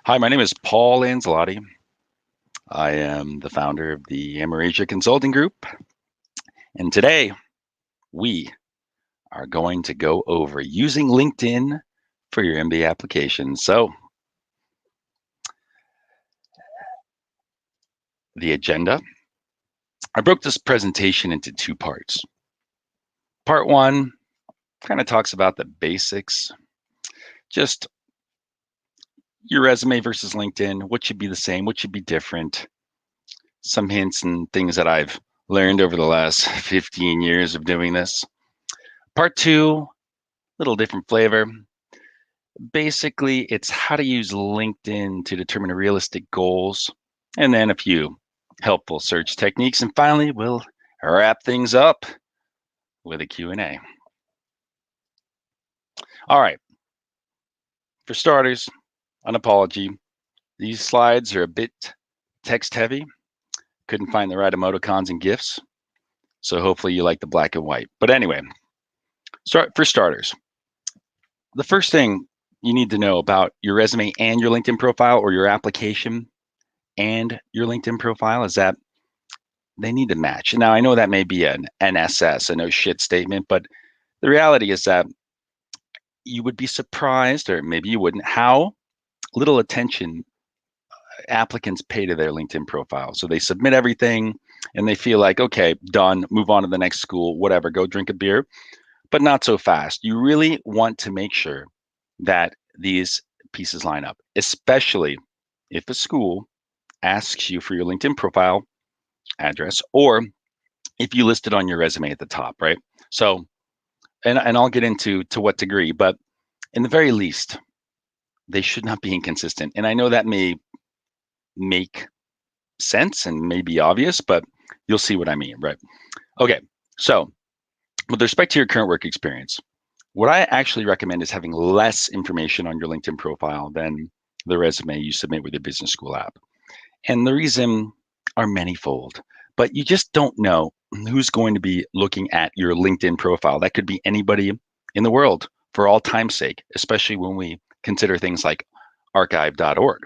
Hi, my name is Paul Anzalotti. I am the founder of the Amerasia Consulting Group, and today we are going to go over using LinkedIn for your MBA application. So, the agenda. I broke this presentation into two parts. Part one kind of talks about the basics, just your resume versus LinkedIn, what should be the same, what should be different, some hints and things that I've learned over the last 15 years of doing this. Part two, little different flavor. Basically, it's how to use LinkedIn to determine realistic goals, and then a few helpful search techniques. And finally, we'll wrap things up with a Q&A. All right, for starters, an apology. These slides are a bit text heavy. Couldn't find the right emoticons and GIFs, so hopefully you like the black and white. But anyway, for starters, the first thing you need to know about your resume and your LinkedIn profile, or your application and your LinkedIn profile, is that they need to match. Now, I know that may be an NSS, a no shit statement, but the reality is that you would be surprised, or maybe you wouldn't, how little attention applicants pay to their LinkedIn profile. So they submit everything and they feel like, okay, done, move on to the next school, whatever, go drink a beer, but not so fast. You really want to make sure that these pieces line up, especially if a school asks you for your LinkedIn profile address, or if you list it on your resume at the top, right? So, and I'll get into to what degree, but in the very least, they should not be inconsistent. And I know that may make sense and may be obvious, but you'll see what I mean, right? Okay, so with respect to your current work experience, what I actually recommend is having less information on your LinkedIn profile than the resume you submit with your business school app. And the reason are manyfold, but you just don't know who's going to be looking at your LinkedIn profile. That could be anybody in the world, for all time's sake, especially when we consider things like archive.org.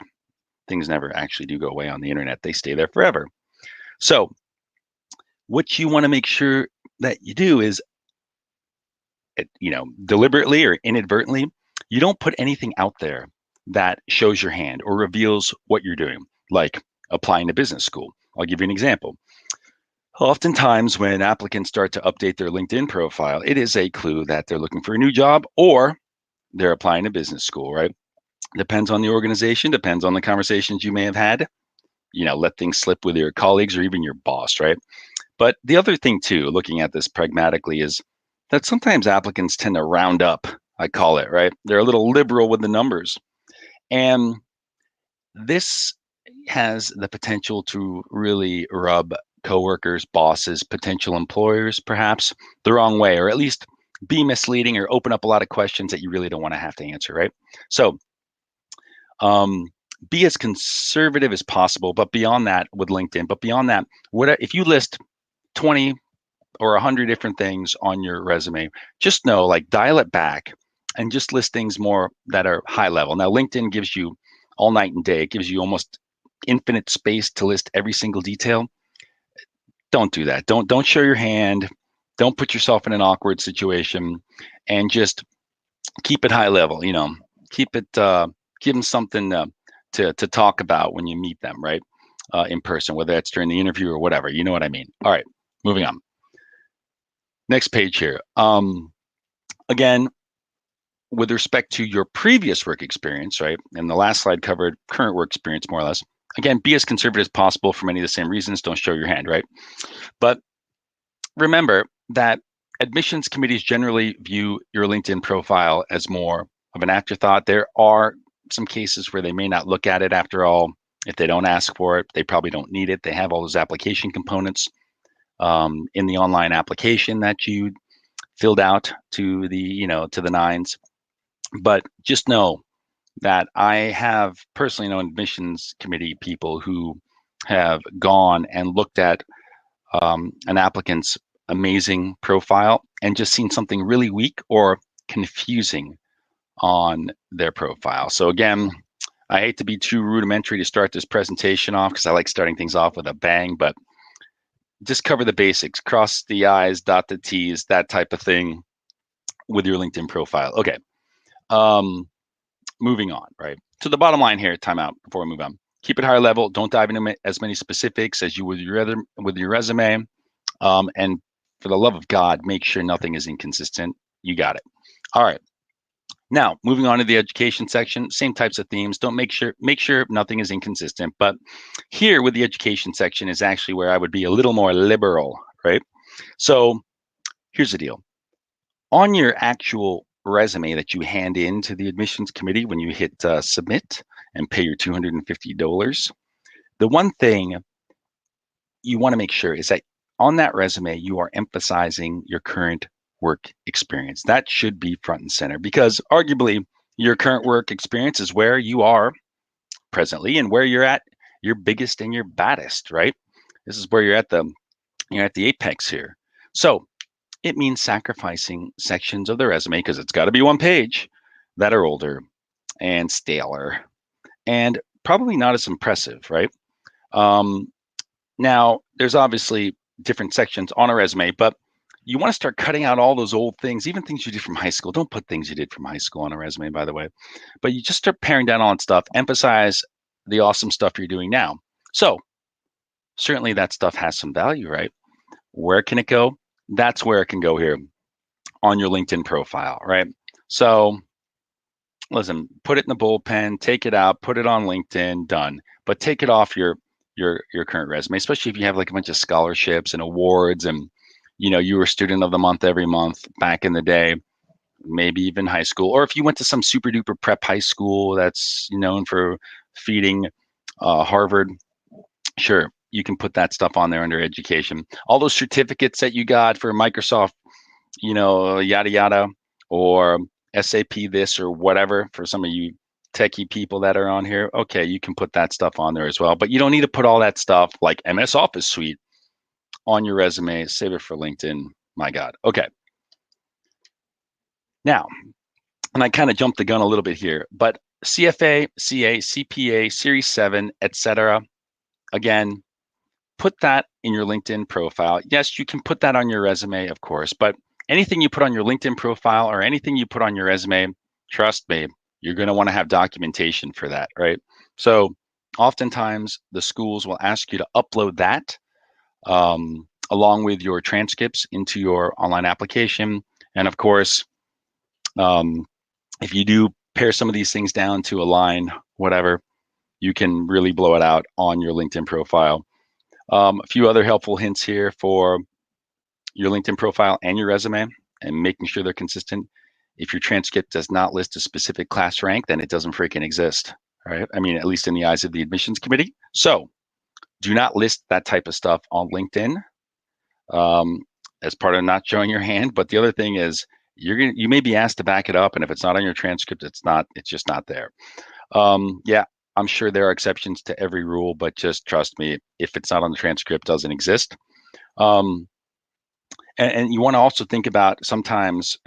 Things never actually do go away on the internet. They stay there forever. So what you want to make sure that you do is, deliberately or inadvertently, you don't put anything out there that shows your hand or reveals what you're doing, like applying to business school. I'll give you an example. Oftentimes, when applicants start to update their LinkedIn profile, it is a clue that they're looking for a new job or they're applying to business school, right? Depends on the organization, depends on the conversations you may have had. Let things slip with your colleagues or even your boss, right? But the other thing, too, looking at this pragmatically, is that sometimes applicants tend to round up, I call it, right? They're a little liberal with the numbers. And this has the potential to really rub coworkers, bosses, potential employers, perhaps the wrong way, or at least be misleading or open up a lot of questions that you really don't want to have to answer, right? So be as conservative as possible, but beyond that with LinkedIn, but beyond that, if you list 20 or 100 different things on your resume, just know, like, dial it back and just list things more that are high level. Now, LinkedIn gives you all night and day. It gives you almost infinite space to list every single detail. Don't do that. Don't show your hand. Don't put yourself in an awkward situation, and just keep it high level. Keep it, give them something to talk about when you meet them, right? In person, whether that's during the interview or whatever. You know what I mean? All right, moving on. Next page here. Again, with respect to your previous work experience, right? And the last slide covered current work experience, more or less. Again, be as conservative as possible for many of the same reasons. Don't show your hand, right? But remember that admissions committees generally view your LinkedIn profile as more of an afterthought. There are some cases where they may not look at it after all. If they don't ask for it, they probably don't need it. They have all those application components in the online application that you filled out to the nines. But just know that I have personally known admissions committee people who have gone and looked at an applicant's amazing profile and just seen something really weak or confusing on their profile. So again, I hate to be too rudimentary to start this presentation off because I like starting things off with a bang, but just cover the basics, cross the I's, dot the T's, that type of thing with your LinkedIn profile. Okay. Moving on, right? So the bottom line here, time out before we move on. Keep it higher level. Don't dive into as many specifics as you would with your resume. And for the love of God, make sure nothing is inconsistent. You got it. All right. Now, moving on to the education section, same types of themes. Don't make sure nothing is inconsistent. But here with the education section is actually where I would be a little more liberal, right? So here's the deal. On your actual resume that you hand in to the admissions committee when you hit submit and pay your $250, the one thing you want to make sure is that on that resume, you are emphasizing your current work experience. That should be front and center because arguably your current work experience is where you are presently and where you're at your biggest and your baddest, right? This is where you're at the apex here. So it means sacrificing sections of the resume because it's got to be one page that are older and staler and probably not as impressive, right? Now, there's obviously different sections on a resume, but you want to start cutting out all those old things, even things you did from high school. Don't put things you did from high school on a resume, by the way. But you just start paring down all that stuff, emphasize the awesome stuff you're doing now. So certainly that stuff has some value, right? Where can it go? That's where it can go here on your LinkedIn profile, right? So listen, put it in the bullpen, take it out, put it on LinkedIn, done. But take it off your current resume, especially if you have like a bunch of scholarships and awards and you were student of the month every month back in the day, maybe even high school, or if you went to some super duper prep high school that's known for feeding Harvard, sure, you can put that stuff on there under education. All those certificates that you got for Microsoft, yada yada, or SAP this or whatever for some of you techie people that are on here. Okay, you can put that stuff on there as well, but you don't need to put all that stuff like MS Office Suite on your resume. Save it for LinkedIn. My God. Okay. Now, and I kind of jumped the gun a little bit here, but CFA, CA, CPA, Series 7, etc. Again, put that in your LinkedIn profile. Yes, you can put that on your resume, of course, but anything you put on your LinkedIn profile or anything you put on your resume, trust me, you're going to want to have documentation for that, right? So oftentimes the schools will ask you to upload that along with your transcripts into your online application. And of course, if you do pare some of these things down to align, whatever, you can really blow it out on your LinkedIn profile. A few other helpful hints here for your LinkedIn profile and your resume and making sure they're consistent. If your transcript does not list a specific class rank, then it doesn't freaking exist, right? I mean, at least in the eyes of the admissions committee. So do not list that type of stuff on LinkedIn as part of not showing your hand. But the other thing is you may be asked to back it up. And if it's not on your transcript, it's just not there. Yeah, I'm sure there are exceptions to every rule, but just trust me, if it's not on the transcript, it doesn't exist. And you want to also think about sometimes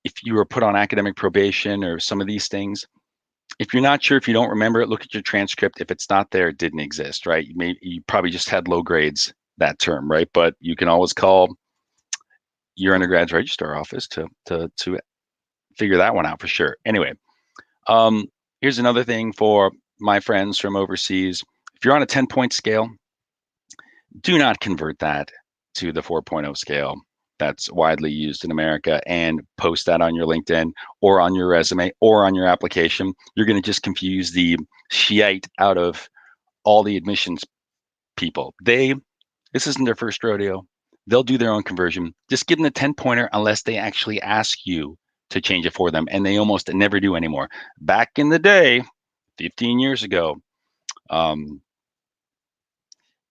if you were put on academic probation or some of these things, if you're not sure, if you don't remember it, look at your transcript. If it's not there, it didn't exist, right? You probably just had low grades that term, right? But you can always call your undergrad's registrar office to figure that one out for sure. Anyway, here's another thing for my friends from overseas. If you're on a 10-point scale, do not convert that to the 4.0 scale that's widely used in America and post that on your LinkedIn or on your resume or on your application. You're going to just confuse the shite out of all the admissions people. This isn't their first rodeo. They'll do their own conversion. Just give them the 10-pointer unless they actually ask you to change it for them. And they almost never do anymore. Back in the day, 15 years ago,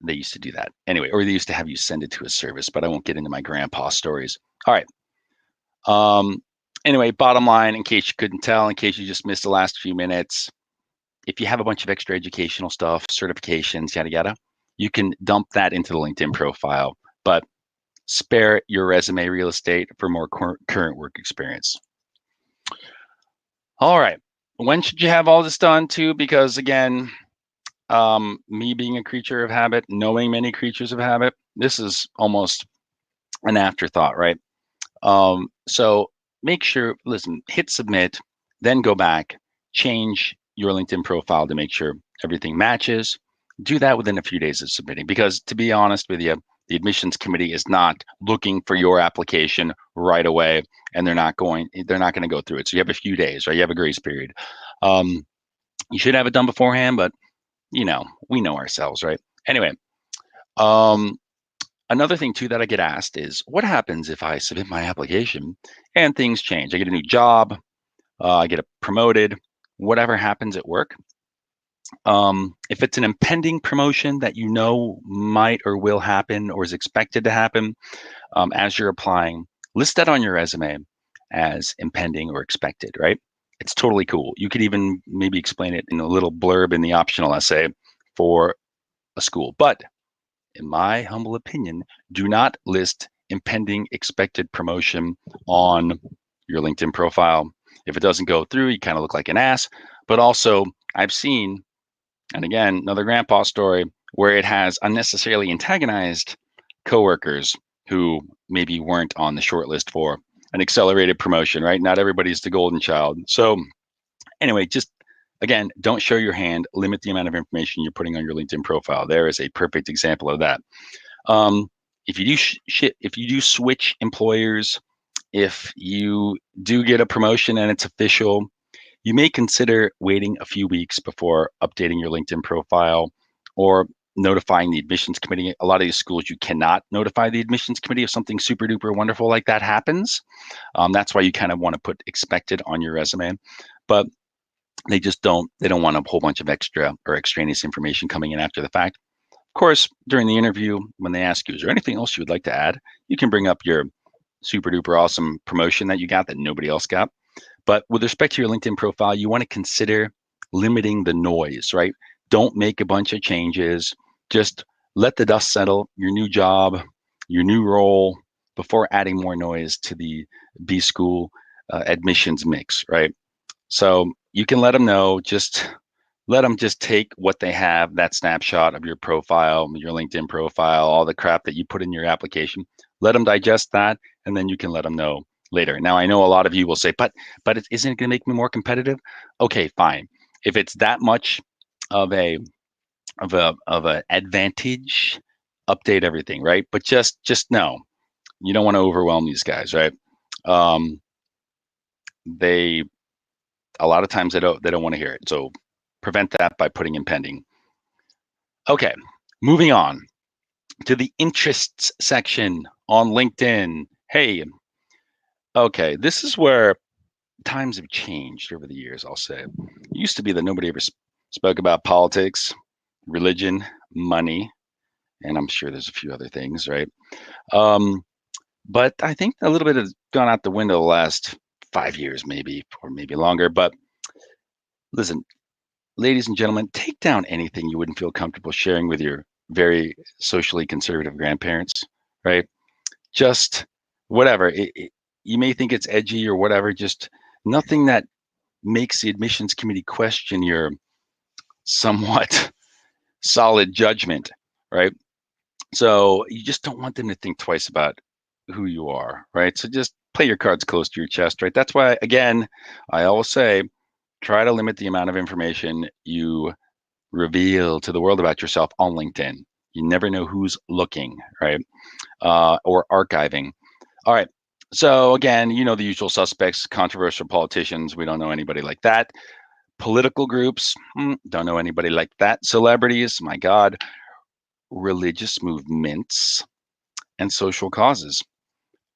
they used to do that anyway, or they used to have you send it to a service, but I won't get into my grandpa stories. All right. Anyway, bottom line, in case you couldn't tell, in case you just missed the last few minutes, if you have a bunch of extra educational stuff, certifications, yada, yada, you can dump that into the LinkedIn profile, but spare your resume real estate for more current work experience. All right. When should you have all this done too? Because again, me being a creature of habit, knowing many creatures of habit, this is almost an afterthought, right? So make sure, listen, hit submit, then go back, change your LinkedIn profile to make sure everything matches. Do that within a few days of submitting, because to be honest with you, the admissions committee is not looking for your application right away, and they're not going to go through it. So you have a few days, right? You have a grace period. Um, you should have it done beforehand, but we know ourselves, right? Anyway, um, another thing too that I get asked is, what happens if I submit my application and things change? I get a new job, I get promoted, whatever happens at work. If it's an impending promotion that you know might or will happen or is expected to happen as you're applying, list that on your resume as impending or expected, right? It's totally cool. You could even maybe explain it in a little blurb in the optional essay for a school. But in my humble opinion, do not list impending expected promotion on your LinkedIn profile. If it doesn't go through, you kind of look like an ass. But also, I've seen, and again, another grandpa story where it has unnecessarily antagonized coworkers who maybe weren't on the short list for an accelerated promotion, right? Not everybody's the golden child. So anyway, just again, don't show your hand. Limit the amount of information you're putting on your LinkedIn profile. There is a perfect example of that. Um, if you do if you do switch employers, if you do get a promotion and it's official, you may consider waiting a few weeks before updating your LinkedIn profile or notifying the admissions committee. A lot of these schools, you cannot notify the admissions committee if something super duper wonderful like that happens. That's why you kind of want to put expected on your resume. But they don't want a whole bunch of extra or extraneous information coming in after the fact. Of course, during the interview, when they ask you, is there anything else you would like to add? You can bring up your super duper awesome promotion that you got that nobody else got. But with respect to your LinkedIn profile, you want to consider limiting the noise, right? Don't make a bunch of changes. Just let the dust settle, your new job, your new role, before adding more noise to the B school admissions mix, right? So you can let them know, just let them just take what they have, that snapshot of your profile, your LinkedIn profile, all the crap that you put in your application. Let them digest that, and then you can let them know later. Now, I know a lot of you will say, but isn't it going to make me more competitive? Okay, fine. If it's that much of a advantage, update everything, right? But just know, you don't want to overwhelm these guys, right? Um, they a lot of times they don't want to hear it. So prevent that by putting impending. Okay, moving on to the interests section on LinkedIn. Hey, okay, this is where times have changed over the years, I'll say. It used to be that nobody ever spoke about politics, religion, money, and I'm sure there's a few other things, right? Um, but I think a little bit has gone out the window the last 5 years, maybe, or maybe longer. But listen, ladies and gentlemen, take down anything you wouldn't feel comfortable sharing with your very socially conservative grandparents, right? Just whatever. You may think it's edgy or whatever, just nothing that makes the admissions committee question your somewhat solid judgment, right? So you just don't want them to think twice about who you are, right? So just play your cards close to your chest, right? That's why, again, I always say, try to limit the amount of information you reveal to the world about yourself on LinkedIn. You never know who's looking, right? Or archiving. All right. So again, you know the usual suspects, controversial politicians. We don't know anybody like that. Political groups, don't know anybody like that. Celebrities, my God. Religious movements and social causes.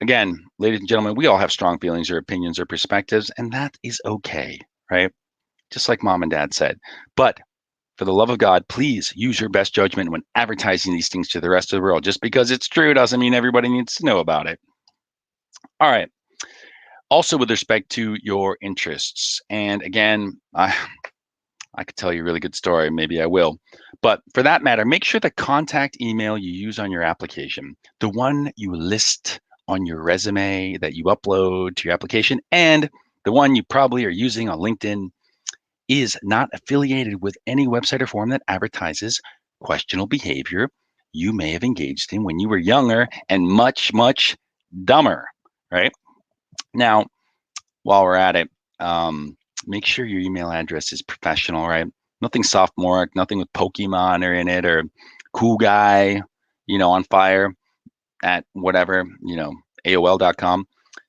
Again, ladies and gentlemen, we all have strong feelings or opinions or perspectives, and that is okay, right? Just like mom and dad said. But for the love of God, please use your best judgment when advertising these things to the rest of the world. Just because it's true doesn't mean everybody needs to know about it. All right. Also, with respect to your interests, and again, I could tell you a really good story. Maybe I will. But for that matter, make sure the contact email you use on your application, the one you list on your resume that you upload to your application, and the one you probably are using on LinkedIn, is not affiliated with any website or forum that advertises questionable behavior you may have engaged in when you were younger and much, much dumber, right? Now, while we're at it, make sure your email address is professional, right? Nothing sophomoric, nothing with Pokemon or in it, or cool guy, on fire at whatever, AOL.com.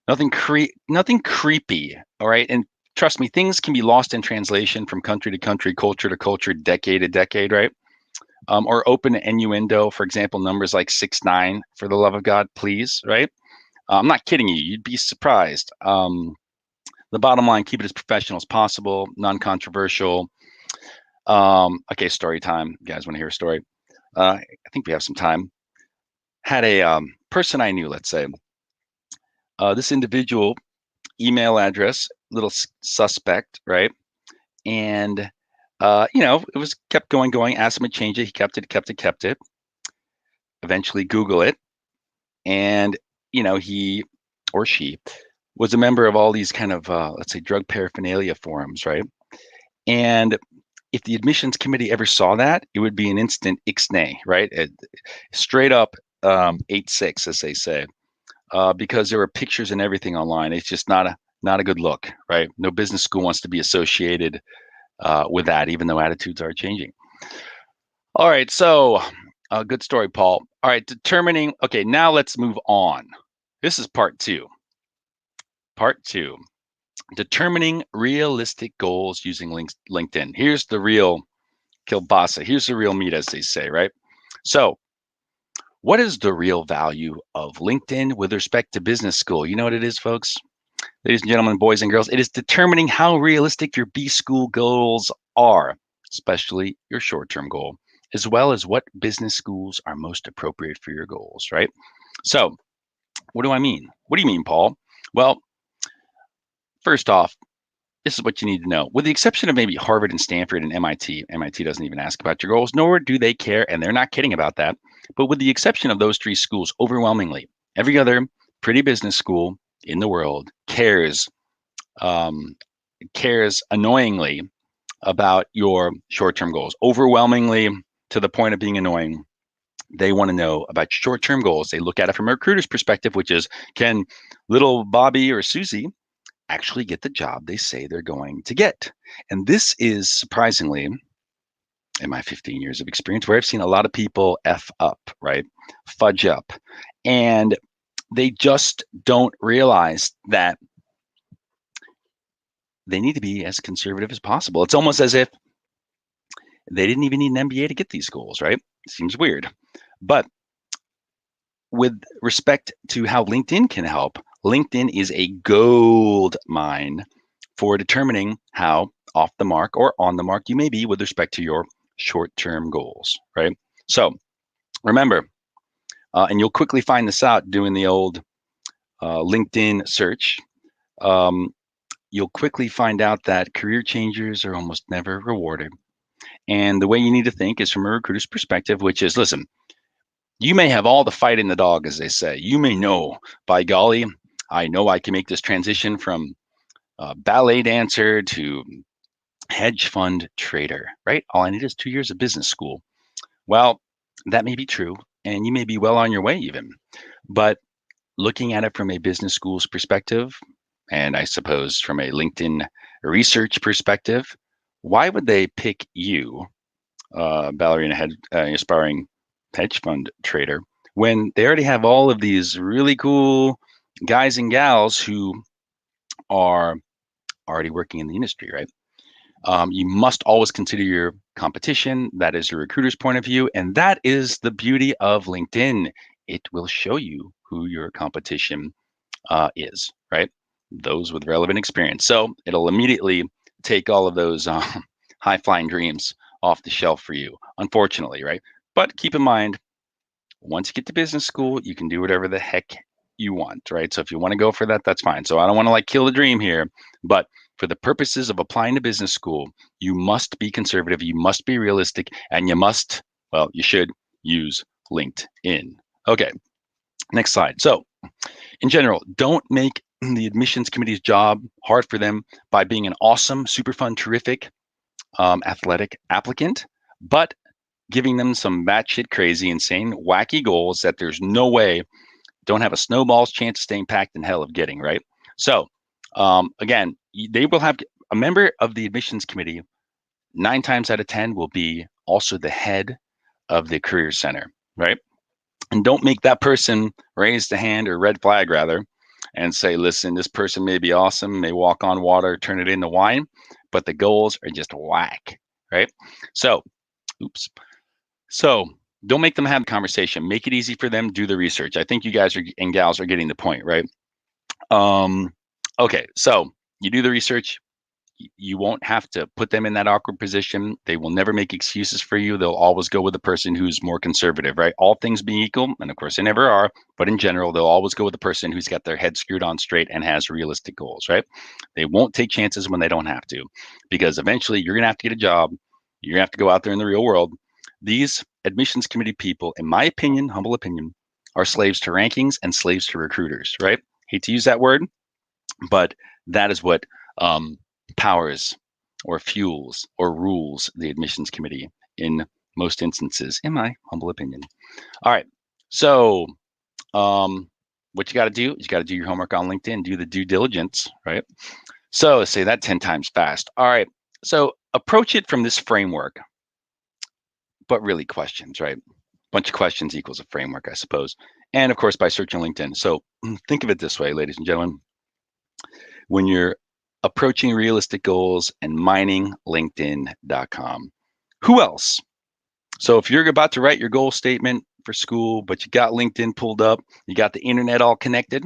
Nothing creepy, all right? And trust me, things can be lost in translation from country to country, culture to culture, decade to decade, right? Or open innuendo, for example, numbers like 6 9, for the love of God, please, right? I'm not kidding you. You'd be surprised. The bottom line, keep it as professional as possible, non-controversial. Okay, story time. You guys want to hear a story? I think we have some time. Had a person I knew, let's say. This individual email address, little suspect, right? And it was kept going. Asked him to change it. He kept it. Eventually, Google it, and he or she was a member of all these kind of let's say drug paraphernalia forums, right? And if the admissions committee ever saw that, it would be an instant ixnay, right? Straight up 8-6, as they say, because there were pictures and everything online. It's just not a good look, right? No business school wants to be associated with that, even though attitudes are changing. All right, so good story, Paul. All right, determining. Okay, now let's move on. This is part 2. Part 2. Determining realistic goals using LinkedIn. Here's the real kielbasa. Here's the real meat, as they say, right? So, what is the real value of LinkedIn with respect to business school? You know what it is, folks? Ladies and gentlemen, boys and girls, it is determining how realistic your B school goals are, especially your short-term goal, as well as what business schools are most appropriate for your goals, right? So, what do I mean? What do you mean, Paul? Well, first off, this is what you need to know. With the exception of maybe Harvard and Stanford and MIT doesn't even ask about your goals, nor do they care, and they're not kidding about that. But with the exception of those 3 schools, overwhelmingly, every other pretty business school in the world cares annoyingly about your short-term goals. Overwhelmingly, to the point of being annoying, they want to know about short-term goals. They look at it from a recruiter's perspective, which is, can little Bobby or Susie actually get the job they say they're going to get? And this is surprisingly, in my 15 years of experience, where I've seen a lot of people F up, right? Fudge up. And they just don't realize that they need to be as conservative as possible. It's almost as if they didn't even need an MBA to get these goals, right? Seems weird. But with respect to how LinkedIn can help, LinkedIn is a gold mine for determining how off the mark or on the mark you may be with respect to your short-term goals, right? So remember, and you'll quickly find this out doing the old LinkedIn search, you'll quickly find out that career changers are almost never rewarded. And the way you need to think is from a recruiter's perspective, which is, listen, you may have all the fight in the dog, as they say. You may know, by golly, I know I can make this transition from ballet dancer to hedge fund trader, right? All I need is 2 years of business school. Well, that may be true, and you may be well on your way even. But looking at it from a business school's perspective, and I suppose from a LinkedIn research perspective, why would they pick you, ballerina aspiring hedge fund trader, when they already have all of these really cool guys and gals who are already working in the industry, right? You must always consider your competition. That is your recruiter's point of view. And that is the beauty of LinkedIn. It will show you who your competition is, right? Those with relevant experience. So it'll immediately take all of those high-flying dreams off the shelf for you, unfortunately, right? But keep in mind, once you get to business school, you can do whatever the heck you want, right? So if you want to go for that, that's fine. So I don't want to like kill the dream here, but for the purposes of applying to business school, you must be conservative, you must be realistic, and you should use LinkedIn. Okay, next slide. So in general, don't make the admissions committee's job hard for them by being an awesome, super fun, terrific athletic applicant, but giving them some batshit crazy, insane, wacky goals that there's no way, don't have a snowball's chance of staying packed in hell of getting, right? So again, they will have a member of the admissions committee 9 times out of 10 will be also the head of the career center, right? And don't make that person raise the hand or red flag rather and say, listen, this person may be awesome, may walk on water, turn it into wine, but the goals are just whack, right? So, oops. So don't make them have a conversation. Make it easy for them. Do the research. I think you guys are and gals are getting the point, right? Okay, so you do the research. You won't have to put them in that awkward position. They will never make excuses for you. They'll always go with the person who's more conservative, right? All things being equal, and of course they never are, but in general, they'll always go with the person who's got their head screwed on straight and has realistic goals, right? They won't take chances when they don't have to, because eventually you're going to have to get a job. You're going to have to go out there in the real world. These admissions committee people, in my opinion, humble opinion, are slaves to rankings and slaves to recruiters, right? Hate to use that word, but that is what powers or fuels or rules the admissions committee in most instances, in my humble opinion. All right. So what you got to do is you got to do your homework on LinkedIn, do the due diligence, right? So say that 10 times fast. All right. So approach it from this framework, but really questions, right? Bunch of questions equals a framework, I suppose. And of course, by searching LinkedIn. So think of it this way, ladies and gentlemen. When you're approaching realistic goals and mining LinkedIn.com. Who else? So if you're about to write your goal statement for school, but you got LinkedIn pulled up, you got the internet all connected,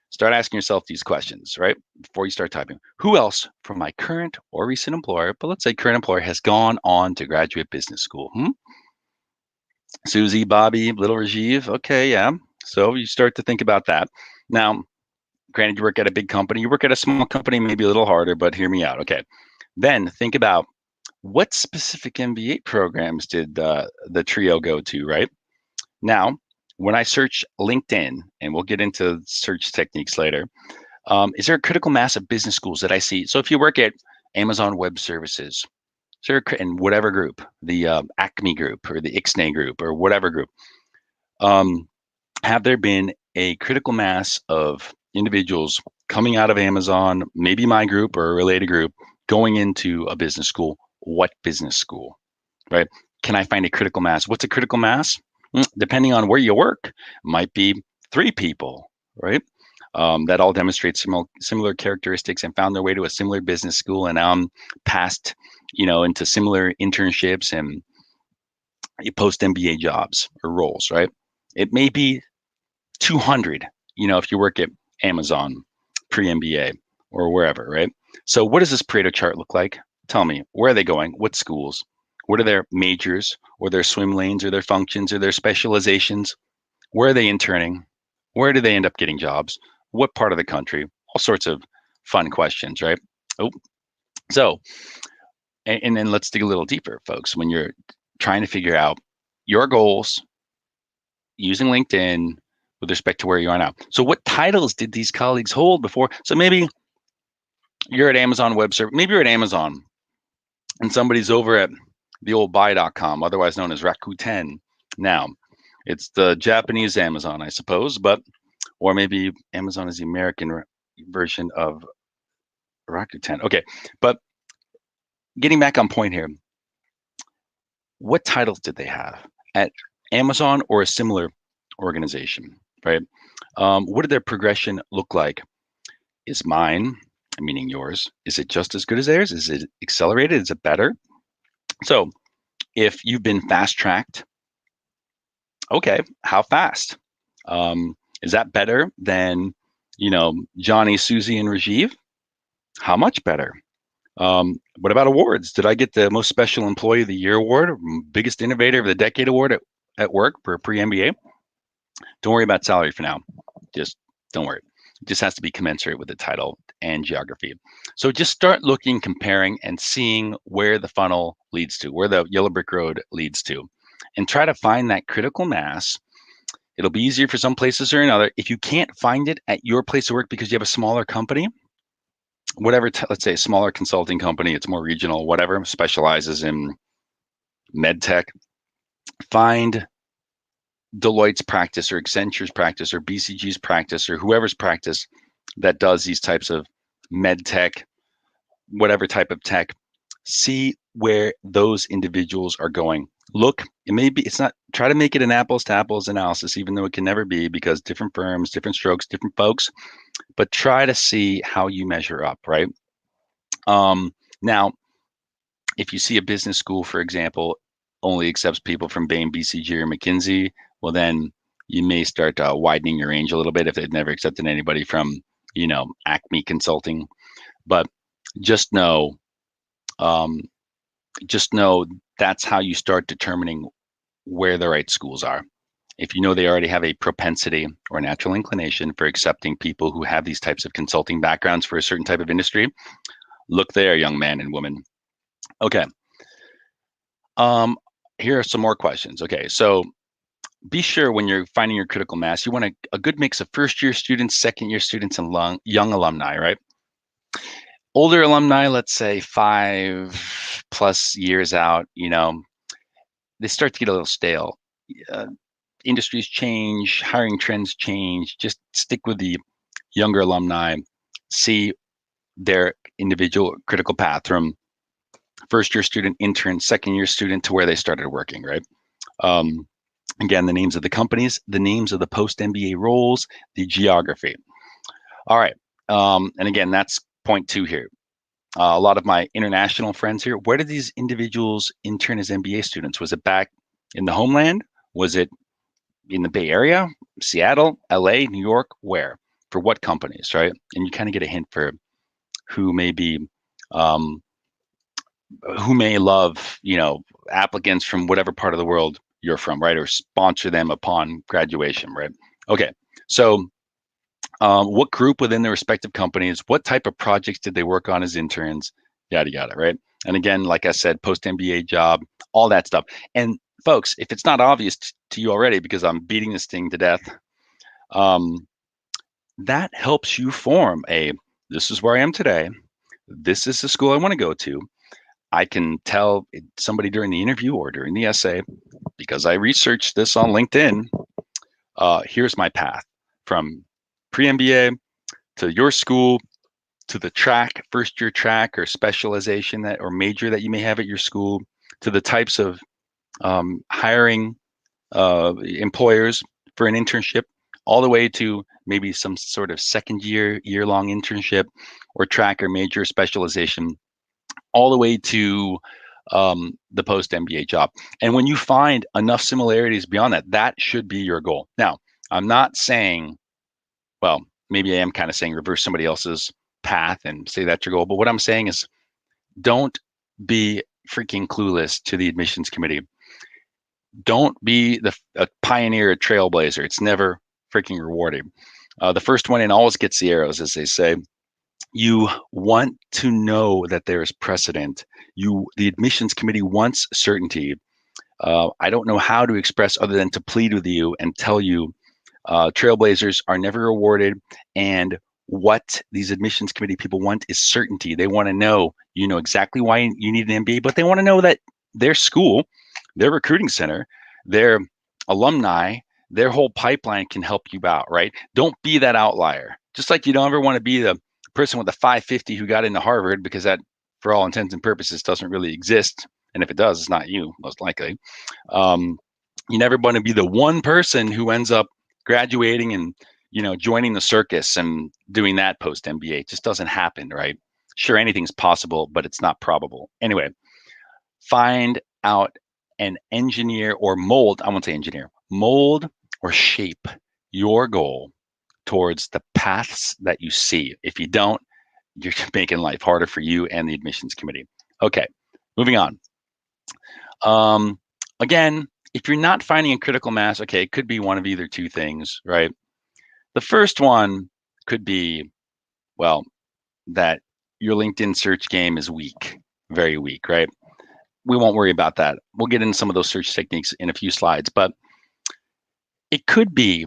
start asking yourself these questions, right? Before you start typing. Who else from my current or recent employer, but let's say current employer, has gone on to graduate business school? Susie, Bobby, little Rajiv. Okay, yeah. So you start to think about that. Now, granted, you work at a big company, you work at a small company, maybe a little harder, but hear me out. Okay. Then think about what specific MBA programs did the trio go to, right? Now, when I search LinkedIn, and we'll get into search techniques later, is there a critical mass of business schools that I see? So if you work at Amazon Web Services, so in whatever group, the Acme group or the Ixnay group or whatever group, have there been a critical mass of individuals coming out of Amazon, maybe my group or a related group, going into a business school? What business school, right? Can I find a critical mass? What's a critical mass? Depending on where you work, might be 3 people, right? That all demonstrate similar characteristics and found their way to a similar business school and passed, into similar internships and post MBA jobs or roles, right? It may be 200, if you work at Amazon pre-MBA or wherever, right? So what does this Pareto chart look like? Tell me, where are they going? What schools? What are their majors or their swim lanes or their functions or their specializations? Where are they interning? Where do they end up getting jobs? What part of the country? All sorts of fun questions, right? Oh, so, and then let's dig a little deeper, folks. When you're trying to figure out your goals using LinkedIn with respect to where you are now. So what titles did these colleagues hold before? So maybe you're at Amazon Web Service, maybe you're at Amazon and somebody's over at the old buy.com, otherwise known as Rakuten. Now, it's the Japanese Amazon, I suppose, or maybe Amazon is the American version of Rakuten. Okay, but getting back on point here, what titles did they have at Amazon or a similar organization, right? What did their progression look like? Is mine, meaning yours, is it just as good as theirs? Is it accelerated? Is it better? So if you've been fast tracked, okay, how fast? Is that better than, Johnny, Susie, and Rajiv? How much better? What about awards? Did I get the most special employee of the year award, biggest innovator of the decade award at work for pre-MBA? Don't worry about salary for now. Just don't worry. It just has to be commensurate with the title and geography. So just start looking, comparing, and seeing where the funnel leads to, where the yellow brick road leads to, and try to find that critical mass. It'll be easier for some places or another. If you can't find it at your place of work because you have a smaller company, whatever, let's say a smaller consulting company, it's more regional, whatever, specializes in med tech, find Deloitte's practice or Accenture's practice or BCG's practice or whoever's practice that does these types of med tech, whatever type of tech, see where those individuals are going. Look, it's not, try to make it an apples to apples analysis, even though it can never be, because different firms, different strokes, different folks, but try to see how you measure up, right? Now, if you see a business school, for example, only accepts people from Bain, BCG, or McKinsey, well, then you may start widening your range a little bit if they've never accepted anybody from, Acme Consulting. But just know, um, that's how you start determining where the right schools are. If you know they already have a propensity or natural inclination for accepting people who have these types of consulting backgrounds for a certain type of industry, look there, young man and woman. Okay. Here are some more questions. Okay, so be sure when you're finding your critical mass, you want a good mix of first-year students, second-year students, and young alumni, right? Older alumni, let's say 5+ years out, they start to get a little stale. Industries change, hiring trends change. Just stick with the younger alumni, see their individual critical path from first-year student, intern, second-year student to where they started working, right? Again, the names of the companies, the names of the post-MBA roles, the geography. All right. And again, that's point 2 here. A lot of my international friends here, where did these individuals intern as MBA students? Was it back in the homeland? Was it in the Bay Area, Seattle, LA, New York? Where? For what companies, right? And you kind of get a hint for who may be, who may love, applicants from whatever part of the world you're from, right? Or sponsor them upon graduation, right? Okay, so what group within the respective companies, what type of projects did they work on as interns, yada, yada, right? And again, like I said, post-MBA job, all that stuff. And folks, if it's not obvious to you already, because I'm beating this thing to death, that helps you form this is where I am today. This is the school I want to go to. I can tell somebody during the interview or during the essay, because I researched this on LinkedIn, here's my path from pre-MBA to your school, to the track, first-year track or specialization or major that you may have at your school, to the types of hiring employers for an internship, all the way to maybe some sort of year-long internship or track or major specialization, all the way to the post-MBA job. And when you find enough similarities beyond that, that should be your goal. Now, I'm not saying, well, maybe I am kind of saying reverse somebody else's path and say that's your goal. But what I'm saying is, don't be freaking clueless to the admissions committee. Don't be a pioneer, a trailblazer. It's never freaking rewarding. The first one in always gets the arrows, as they say. You want to know that there is precedent. The admissions committee wants certainty. I don't know how to express other than to plead with you and tell you trailblazers are never rewarded, and what these admissions committee people want is certainty. They want to know, exactly why you need an MBA, but they want to know that their school, their recruiting center, their alumni, their whole pipeline can help you out, right? Don't be that outlier. Just like you don't ever want to be the person with a 550 who got into Harvard, because that, for all intents and purposes, doesn't really exist. And if it does, it's not you, most likely. You never want to be the one person who ends up graduating and joining the circus and doing that post MBA. It just doesn't happen, right? Sure, anything's possible, but it's not probable. Anyway, find out and engineer or mold, I won't say engineer, mold or shape your goal towards the paths that you see. If you don't, you're making life harder for you and the admissions committee. Okay, moving on. Again, if you're not finding a critical mass, okay, it could be one of either two things, right? The first one could be, well, that your LinkedIn search game is weak, very weak, right? We won't worry about that. We'll get into some of those search techniques in a few slides, but it could be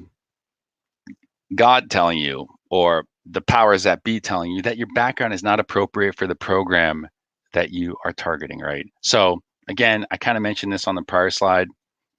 God telling you, or the powers that be telling you that your background is not appropriate for the program that you are targeting, right? So again, I kind of mentioned this on the prior slide,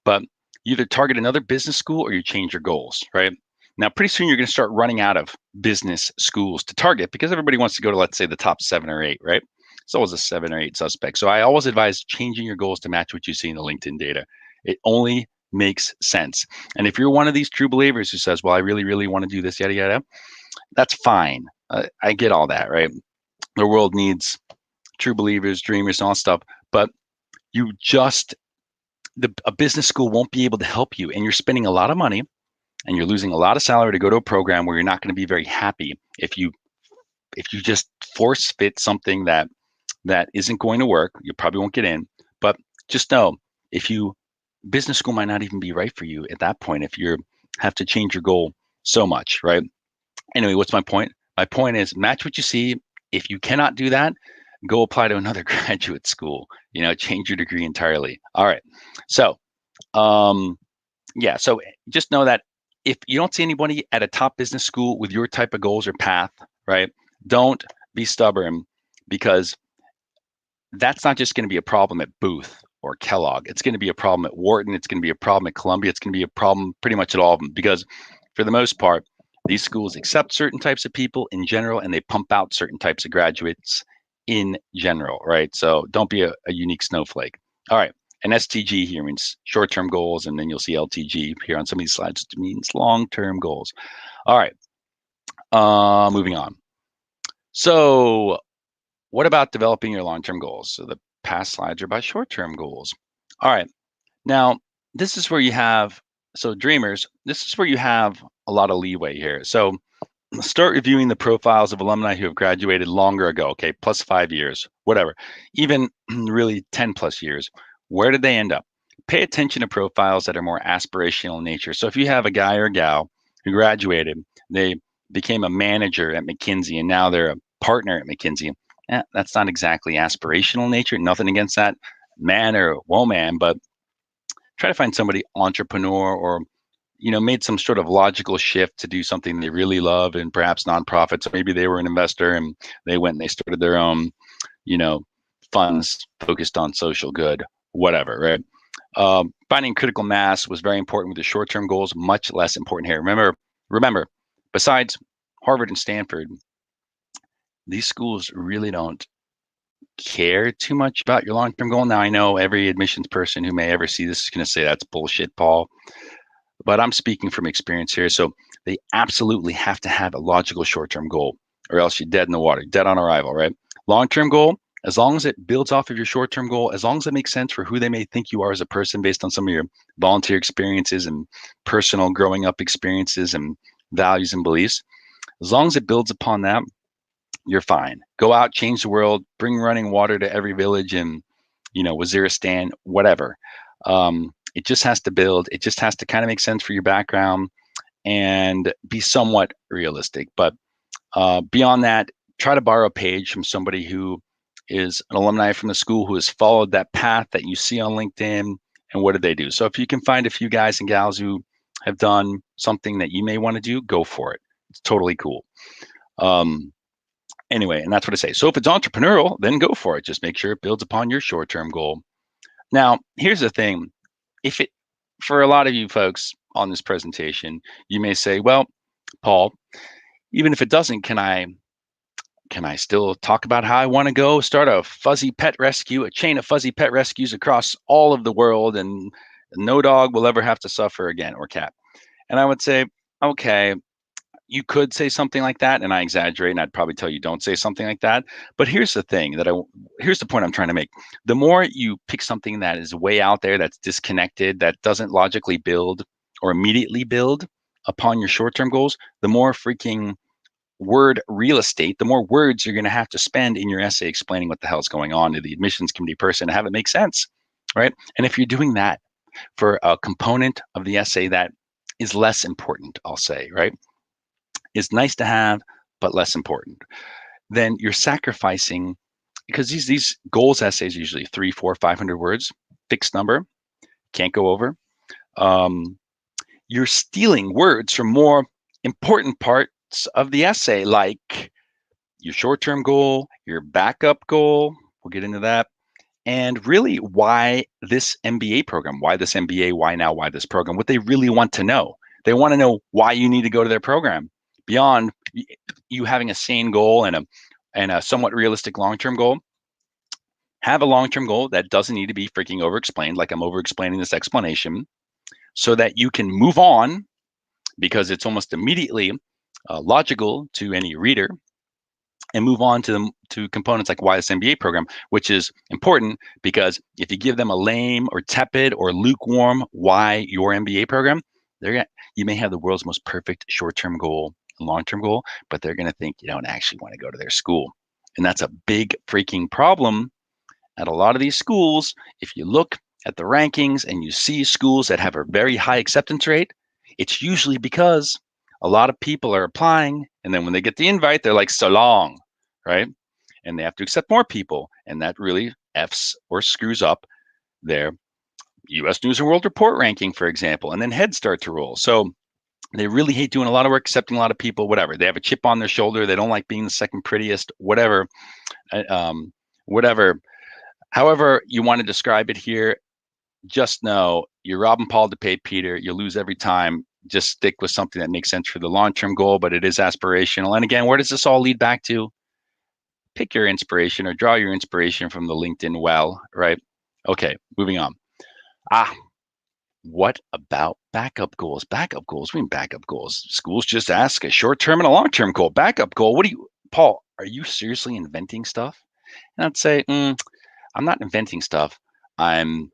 but you either target another business school or you change your goals, right? Now, pretty soon you're going to start running out of business schools to target because everybody wants to go to, let's say, the top 7 or 8, right? It's always a 7 or 8 suspect. So I always advise changing your goals to match what you see in the LinkedIn data. It only makes sense. And if you're one of these true believers who says, well, I really, really want to do this, yada, yada, that's fine. I get all that, right? The world needs true believers, dreamers, and all that stuff. But you just, a business school won't be able to help you. And you're spending a lot of money and you're losing a lot of salary to go to a program where you're not going to be very happy if you just force fit something that isn't going to work. You probably won't get in. But just know, business school might not even be right for you at that point if you have to change your goal so much, right? Anyway, what's my point? My point is match what you see. If you cannot do that, go apply to another graduate school, change your degree entirely. All right. So, yeah, so just know that if you don't see anybody at a top business school with your type of goals or path, right, don't be stubborn, because that's not just going to be a problem at Booth or Kellogg. It's going to be a problem at Wharton. It's going to be a problem at Columbia. It's going to be a problem pretty much at all of them, because for the most part, these schools accept certain types of people in general, and they pump out certain types of graduates in general, right? So don't be a unique snowflake. All right. And STG here means short-term goals, and then you'll see LTG here on some of these slides, which means long-term goals. All right. Moving on. So what about developing your long-term goals? So the past slides are about short-term goals. All right. Now, this is where you have, so dreamers, this is where you have a lot of leeway here. So start reviewing the profiles of alumni who have graduated longer ago, okay, plus 5 years, whatever, even really 10 plus years. Where did they end up? Pay attention to profiles that are more aspirational in nature. So if you have a guy or a gal who graduated, they became a manager at McKinsey, and now they're a partner at McKinsey, that's not exactly aspirational in nature. Nothing against that man or woman, but try to find somebody entrepreneur or made some sort of logical shift to do something they really love, and perhaps nonprofits. So maybe they were an investor and they went and they started their own, funds focused on social good, whatever, right? Finding critical mass was very important with the short-term goals, much less important here. Remember, besides Harvard and Stanford, these schools really don't care too much about your long-term goal. Now, I know every admissions person who may ever see this is going to say that's bullshit, Paul. But I'm speaking from experience here. So they absolutely have to have a logical short-term goal, or else you're dead in the water, dead on arrival, right? Long-term goal, as long as it builds off of your short-term goal, as long as it makes sense for who they may think you are as a person based on some of your volunteer experiences and personal growing up experiences and values and beliefs, as long as it builds upon that, you're fine. Go out, change the world, bring running water to every village in, Waziristan, whatever. It just has to build. It just has to kind of make sense for your background and be somewhat realistic. But beyond that, try to borrow a page from somebody who is an alumni from the school who has followed that path that you see on LinkedIn, and what did they do? So if you can find a few guys and gals who have done something that you may want to do, go for it. It's totally cool. Anyway, and that's what I say. So if it's entrepreneurial, then go for it. Just make sure it builds upon your short-term goal. Now, here's the thing. For a lot of you folks on this presentation, you may say, well, Paul, even if it doesn't, can I still talk about how I want to go start a fuzzy pet rescue, a chain of fuzzy pet rescues across all of the world, and no dog will ever have to suffer again, or cat? And I would say, okay, you could say something like that, and I exaggerate, and I'd probably tell you don't say something like that. But here's the thing here's the point I'm trying to make. The more you pick something that is way out there, that's disconnected, that doesn't logically build or immediately build upon your short-term goals, the more freaking word real estate, the more words you're going to have to spend in your essay explaining what the hell's going on to the admissions committee person to have it make sense, right? And if you're doing that for a component of the essay that is less important, I'll say, right? Is nice to have, but less important, then you're sacrificing, because these goals essays are usually 300, 400, 500 words, fixed number, can't go over. You're stealing words from more important part parts of the essay, like your short-term goal, your backup goal. We'll get into that. And really why this MBA program, why this MBA, why now, why this program, what they really want to know. They want to know why you need to go to their program beyond you having a sane goal and a somewhat realistic long-term goal. Have a long-term goal that doesn't need to be freaking over-explained, like I'm over-explaining this explanation, so that you can move on because it's almost immediately logical to any reader, and move on to components like why this MBA program, which is important because if you give them a lame or tepid or lukewarm why your MBA program, you may have the world's most perfect short-term goal and long-term goal, but they're going to think you don't actually want to go to their school. And that's a big freaking problem at a lot of these schools. If you look at the rankings and you see schools that have a very high acceptance rate, it's usually because a lot of people are applying, and then when they get the invite, they're like, so long, right? And they have to accept more people, and that really Fs or screws up their US News and World Report ranking, for example, and then heads start to roll. So they really hate doing a lot of work, accepting a lot of people, whatever. They have a chip on their shoulder. They don't like being the second prettiest, whatever, whatever. However you want to describe it here, just know you're robbing Paul to pay Peter. You lose every time. Just stick with something that makes sense for the long-term goal, but it is aspirational. And again, where does this all lead back to? Pick your inspiration or draw your inspiration from the LinkedIn well, right? Okay, moving on. What about backup goals? Backup goals, we mean backup goals. Schools just ask a short-term and a long-term goal. Backup goal, Paul, are you seriously inventing stuff? And I'd say, I'm not inventing stuff. I'm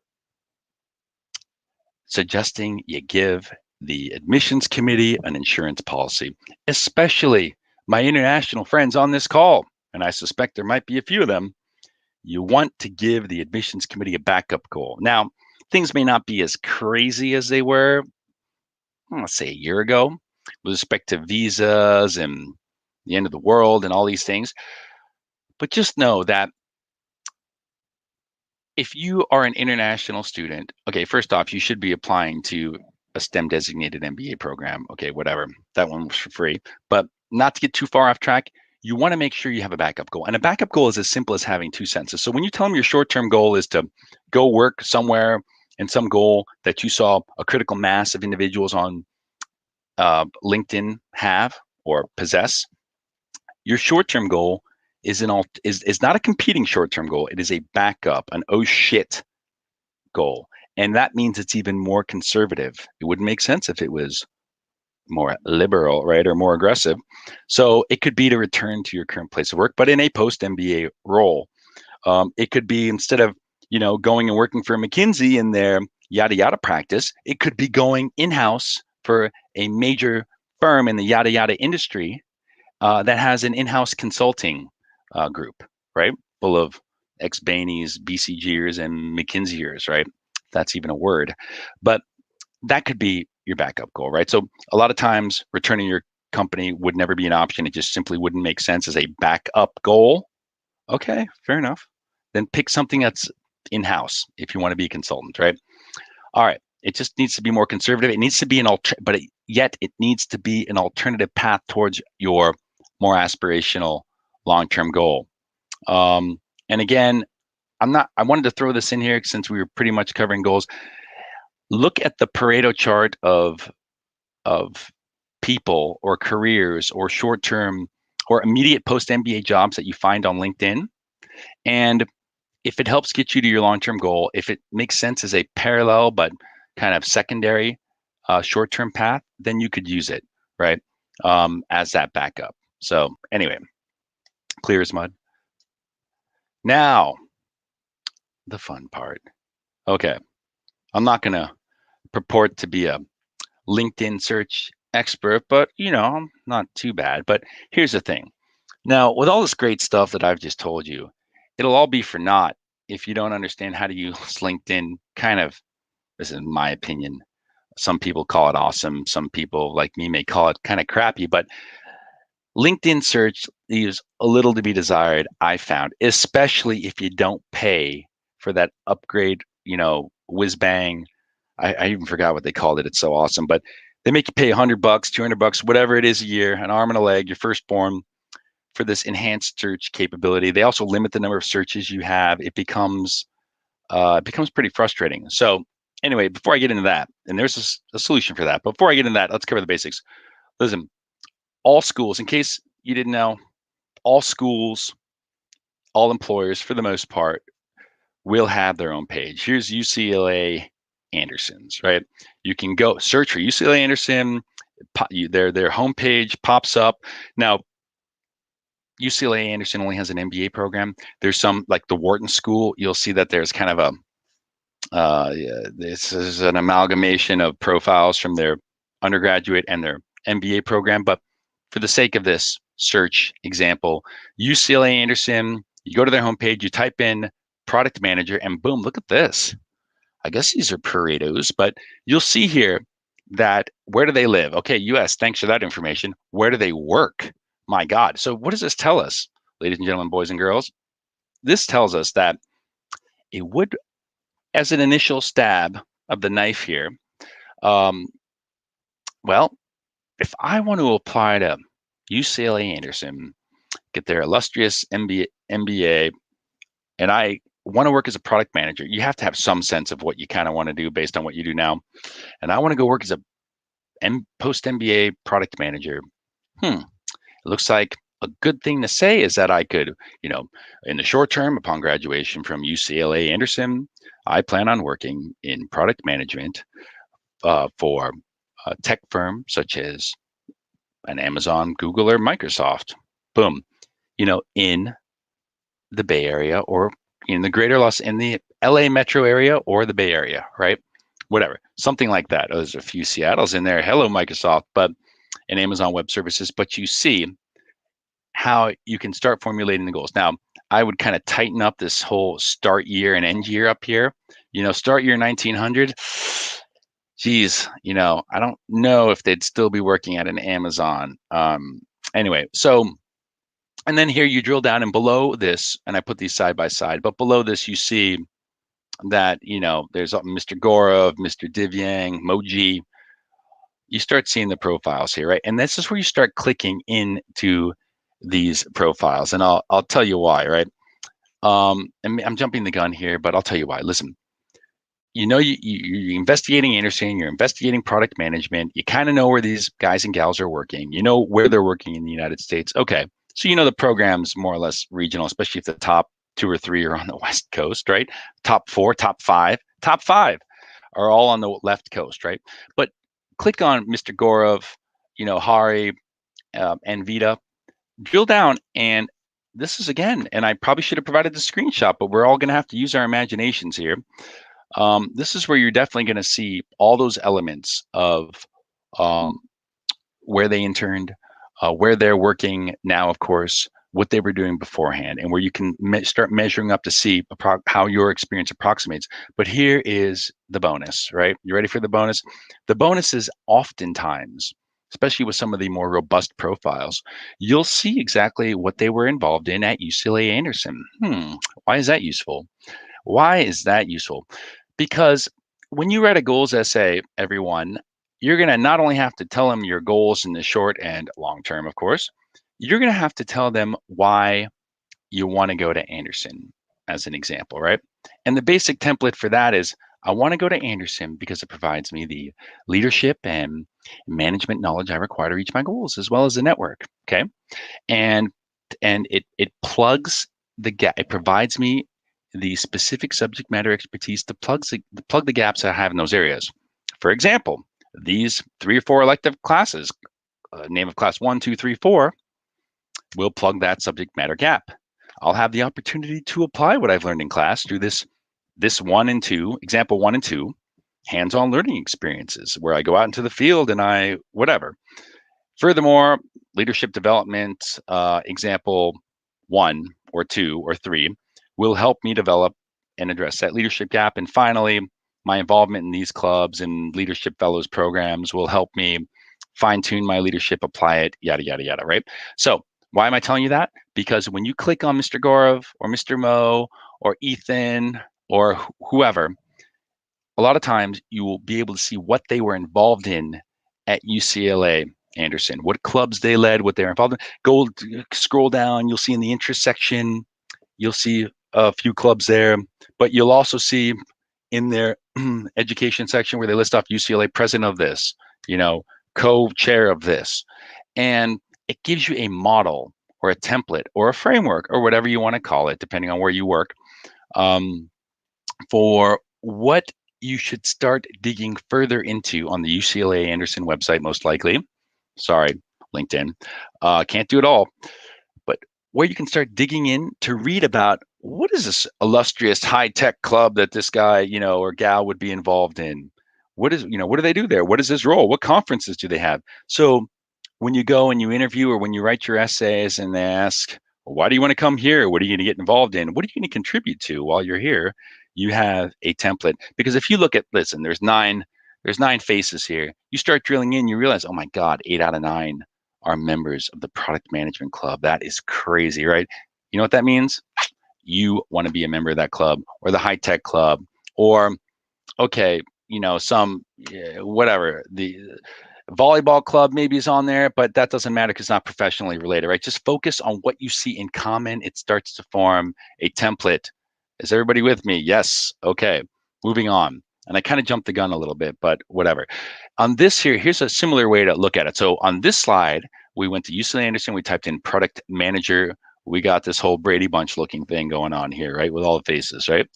suggesting you give the admissions committee an insurance policy, especially my international friends on this call, and I suspect there might be a few of them. You want to give the admissions committee a backup goal. Now, things may not be as crazy as they were, let's say a year ago, with respect to visas and the end of the world and all these things. But just know that if you are an international student, okay, first off, you should be applying to a STEM designated MBA program. Okay, whatever. That one was for free. But not to get too far off track, you want to make sure you have a backup goal. And a backup goal is as simple as having two sentences. So when you tell them your short-term goal is to go work somewhere and some goal that you saw a critical mass of individuals on LinkedIn have or possess, your short-term goal is not a competing short-term goal. It is a backup, an oh shit goal. And that means it's even more conservative. It wouldn't make sense if it was more liberal, right, or more aggressive. So it could be to return to your current place of work, but in a post-MBA role. It could be instead of, going and working for McKinsey in their yada yada practice, it could be going in-house for a major firm in the yada yada industry that has an in-house consulting group, right? Full of ex-Bainey's, BCGers, and McKinseyers, right? That's even a word. But that could be your backup goal, right? So a lot of times returning your company would never be an option. It just simply wouldn't make sense as a backup goal. Okay, fair enough. Then pick something that's in-house if you want to be a consultant, right? All right. It just needs to be more conservative. It needs to be yet it needs to be an alternative path towards your more aspirational long-term goal. And again, I wanted to throw this in here since we were pretty much covering goals. Look at the Pareto chart of people or careers or short-term or immediate post-MBA jobs that you find on LinkedIn. And if it helps get you to your long-term goal, if it makes sense as a parallel but kind of secondary short-term path, then you could use it, right, as that backup. So anyway, clear as mud. Now, the fun part. Okay, I'm not going to purport to be a LinkedIn search expert, but I'm not too bad. But here's the thing. Now, with all this great stuff that I've just told you, it'll all be for naught if you don't understand how to use LinkedIn. This is my opinion. Some people call it awesome. Some people like me may call it kind of crappy, but LinkedIn search leaves a little to be desired, I found, especially if you don't pay for that upgrade, whiz bang. I even forgot what they called it. It's so awesome. But They make you pay $100, $200, whatever it is a year, an arm and a leg, your firstborn, for this enhanced search capability. They also limit the number of searches you have. It becomes pretty frustrating. So anyway, before I get into that, and there's a solution for that. But before I get into that, let's cover the basics. Listen, all schools, in case you didn't know, all schools, all employers, for the most part, will have their own page. Here's UCLA Anderson's, right? You can go search for UCLA Anderson. Their homepage pops up. Now, UCLA Anderson only has an MBA program. There's some, like the Wharton School, you'll see that there's kind of this is an amalgamation of profiles from their undergraduate and their MBA program. But for the sake of this search example, UCLA Anderson, you go to their homepage, you type in product manager, and boom, look at this. I guess these are Paretos, but you'll see here that where do they live? Okay, US, thanks for that information. Where do they work? My God. So what does this tell us, ladies and gentlemen, boys and girls? This tells us that it would, as an initial stab of the knife here, well, if I want to apply to UCLA Anderson, get their illustrious MBA, and I want to work as a product manager, you have to have some sense of what you kind of want to do based on what you do now. And I want to go work as a post-MBA product manager. It looks like a good thing to say is that I could, in the short term, upon graduation from UCLA Anderson, I plan on working in product management for a tech firm such as an Amazon, Google, or Microsoft. Boom. In the Bay Area, or in the LA metro area, or the Bay Area, right? Whatever, something like that. There's a few Seattles in there. Hello, Microsoft, but and Amazon Web Services. But you see how you can start formulating the goals. Now, I would kind of tighten up this whole start year and end year up here. Start year 1900. Geez, I don't know if they'd still be working at an Amazon. Anyway, so, and then here you drill down, and below this, and I put these side by side, but below this you see that, there's Mr. Gaurav, Mr. Divyang, Moji. You start seeing the profiles here, right? And this is where you start clicking into these profiles, and I'll tell you why, right? And I'm jumping the gun here, but I'll tell you why. Listen, you're investigating Anderson, you're investigating product management. You kind of know where these guys and gals are working. You know where they're working in the United States. Okay, so the program's more or less regional, especially if the top 2 or 3 are on the West Coast, right? Top 4, top 5 are all on the left coast, right? But click on Mr. Gaurav, Hari, and Vita. Drill down, and this is, again, and I probably should have provided the screenshot, but we're all going to have to use our imaginations here. This is where you're definitely going to see all those elements of where they interned, where they're working now, of course, what they were doing beforehand, and where you can start measuring up to see how your experience approximates. But here is the bonus, right? You ready for the bonus? The bonus is oftentimes, especially with some of the more robust profiles, you'll see exactly what they were involved in at UCLA Anderson. Why is that useful? Why is that useful? Because when you write a goals essay, everyone, you're going to not only have to tell them your goals in the short and long term, of course, you're going to have to tell them why you want to go to Anderson, as an example, right? And the basic template for that is, I want to go to Anderson because it provides me the leadership and management knowledge I require to reach my goals, as well as the network. Okay. And it plugs the gap. It provides me the specific subject matter expertise to plug the gaps I have in those areas. For example, these 3 or 4 elective classes, name of class 1, 2, 3, 4, will plug that subject matter gap. I'll have the opportunity to apply what I've learned in class through this 1 and 2, example 1 and 2, hands-on learning experiences where I go out into the field and I whatever. Furthermore, leadership development, example 1 or 2 or 3, will help me develop and address that leadership gap. And finally, my involvement in these clubs and leadership fellows programs will help me fine-tune my leadership, apply it, yada, yada, yada, right? So why am I telling you that? Because when you click on Mr. Gaurav or Mr. Mo or Ethan or whoever, a lot of times you will be able to see what they were involved in at UCLA Anderson, what clubs they led, what they're involved in. Go scroll down, you'll see in the interest section, you'll see a few clubs there, but you'll also see in their education section where they list off UCLA president of this, co-chair of this. And it gives you a model or a template or a framework or whatever you want to call it, depending on where you work, for what you should start digging further into on the UCLA Anderson website, most likely. Sorry, LinkedIn. Can't do it all. But where you can start digging in to read about what is this illustrious high-tech club that this guy, or gal would be involved in? What do they do there? What is his role? What conferences do they have? So when you go and you interview or when you write your essays and they ask, well, why do you want to come here? What are you going to get involved in? What are you going to contribute to while you're here? You have a template. Because if you look at, listen, there's nine faces here. You start drilling in, you realize, oh my God, 8 out of 9 are members of the product management club. That is crazy, right? You know what that means? You want to be a member of that club or the high tech club, or okay, whatever, the volleyball club maybe is on there, but that doesn't matter because it's not professionally related, right? Just focus on what you see in common. It starts to form a template. Is everybody with me? Yes. Okay. Moving on. And I kind of jumped the gun a little bit, but whatever. On this here's a similar way to look at it. So on this slide, we went to UCLA Anderson. We typed in product manager. We got this whole Brady Bunch looking thing going on here, right? With all the faces, right?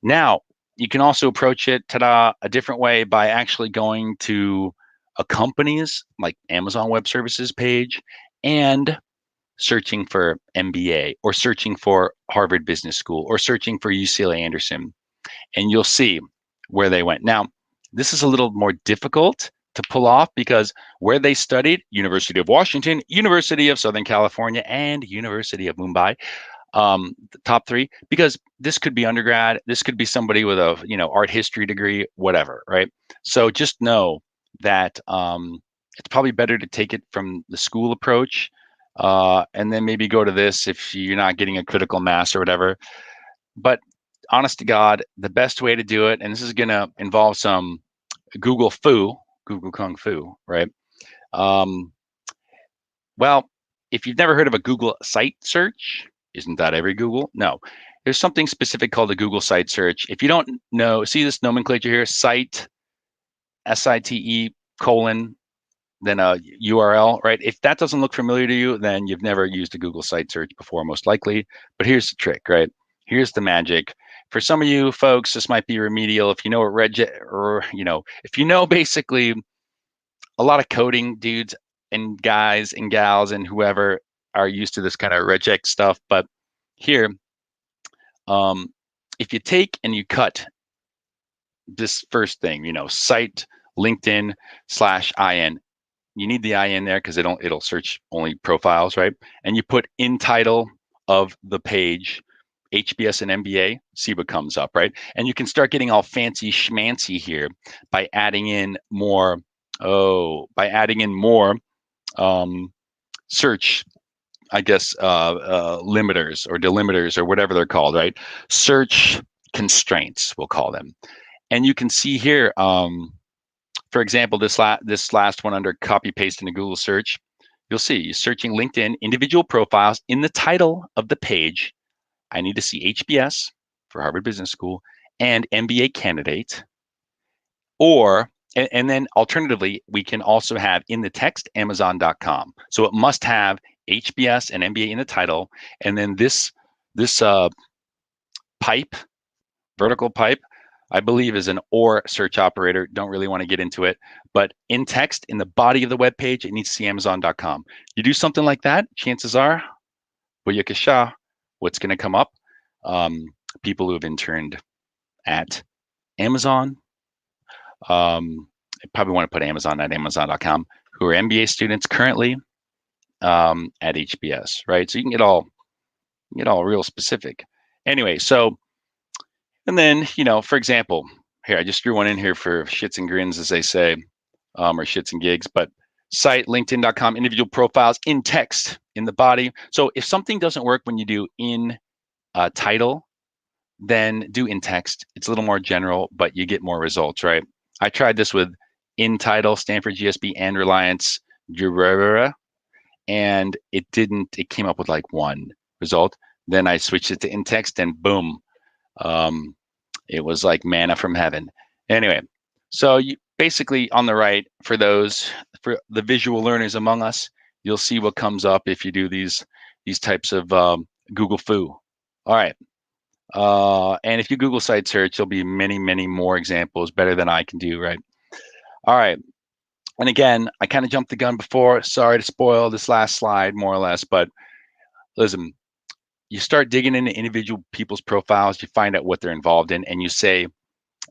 Now, you can also approach it, a different way by actually going to a company's like Amazon Web Services page and searching for MBA or searching for Harvard Business School or searching for UCLA Anderson, and you'll see where they went. Now, this is a little more difficult to pull off because where they studied, University of Washington, University of Southern California, and University of Mumbai, the top 3, because this could be undergrad, this could be somebody with a art history degree, whatever, right? So just know that it's probably better to take it from the school approach, and then maybe go to this if you're not getting a critical mass or whatever. But honest to God, the best way to do it, and this is going to involve some Google Kung Fu, right? Well, if you've never heard of a Google site search, isn't that every Google? No, there's something specific called a Google site search. If you don't know, see this nomenclature here, site, SITE, colon, then a URL, right? If that doesn't look familiar to you, then you've never used a Google site search before, most likely. But here's the trick, right? Here's the magic. For some of you folks, this might be remedial. If you know what if you know basically a lot of coding dudes and guys and gals and whoever are used to this kind of regex stuff. But here, if you take and you cut this first thing, site LinkedIn /IN, you need the IN there because it'll search only profiles, right? And you put in title of the page HBS and MBA, see what comes up, right? And you can start getting all fancy schmancy here by adding in more search, I guess, limiters or delimiters or whatever they're called, right? Search constraints, we'll call them. And you can see here, for example, this last one under copy paste in a Google search, you'll see searching LinkedIn individual profiles in the title of the page. I need to see HBS for Harvard Business School and MBA candidate, and then alternatively, we can also have in the text Amazon.com. So it must have HBS and MBA in the title, and then this pipe, vertical pipe, I believe is an OR search operator. Don't really want to get into it, but in text in the body of the web page, it needs to see Amazon.com. You do something like that, chances are, booyakasha, what's going to come up? People who have interned at Amazon. I probably want to put Amazon at Amazon.com, who are MBA students currently at HBS, right? So you can get all real specific. Anyway, so, and then, for example, here, I just threw one in here for shits and grins, as they say, or shits and gigs, but site, LinkedIn.com, individual profiles in text in the body. So if something doesn't work when you do in title, then do in text. It's a little more general, but you get more results, right? I tried this with in title, Stanford GSB and Reliance, and it came up with like one result. Then I switched it to in text and boom, it was like manna from heaven. Anyway, so you basically on the right, for the visual learners among us, you'll see what comes up if you do these types of Google foo. All right. And if you Google site search, there'll be many, many more examples better than I can do, right? All right. And again, I kind of jumped the gun before. Sorry to spoil this last slide, more or less, but listen, you start digging into individual people's profiles, you find out what they're involved in, and you say,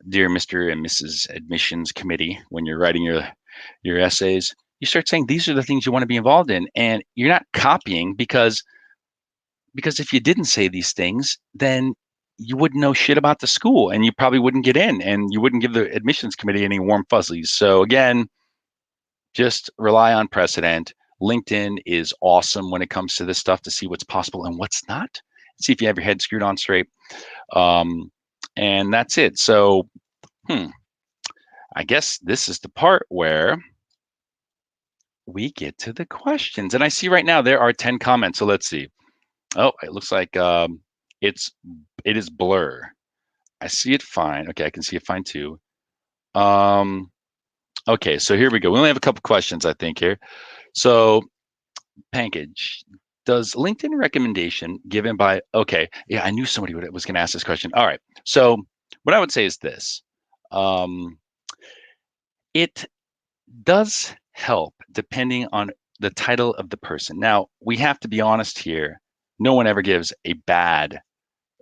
dear Mr. and Mrs. Admissions Committee, when you're writing your essays, you start saying these are the things you want to be involved in, and you're not copying because if you didn't say these things, then you wouldn't know shit about the school, and you probably wouldn't get in, and you wouldn't give the admissions committee any warm fuzzies. So again, just rely on precedent. LinkedIn is awesome when it comes to this stuff to see what's possible and what's not. See if you have your head screwed on straight. And that's it. So, I guess this is the part where we get to the questions. And I see right now there are 10 comments. So let's see. Oh, it looks like it is blur. I see it fine. Okay, I can see it fine too. Okay, so here we go. We only have a couple questions, I think, here. So, Pankaj, does LinkedIn recommendation given by, okay, yeah, I knew somebody was going to ask this question. All right, so what I would say is this. It does help depending on the title of the person. Now, we have to be honest here. No one ever gives a bad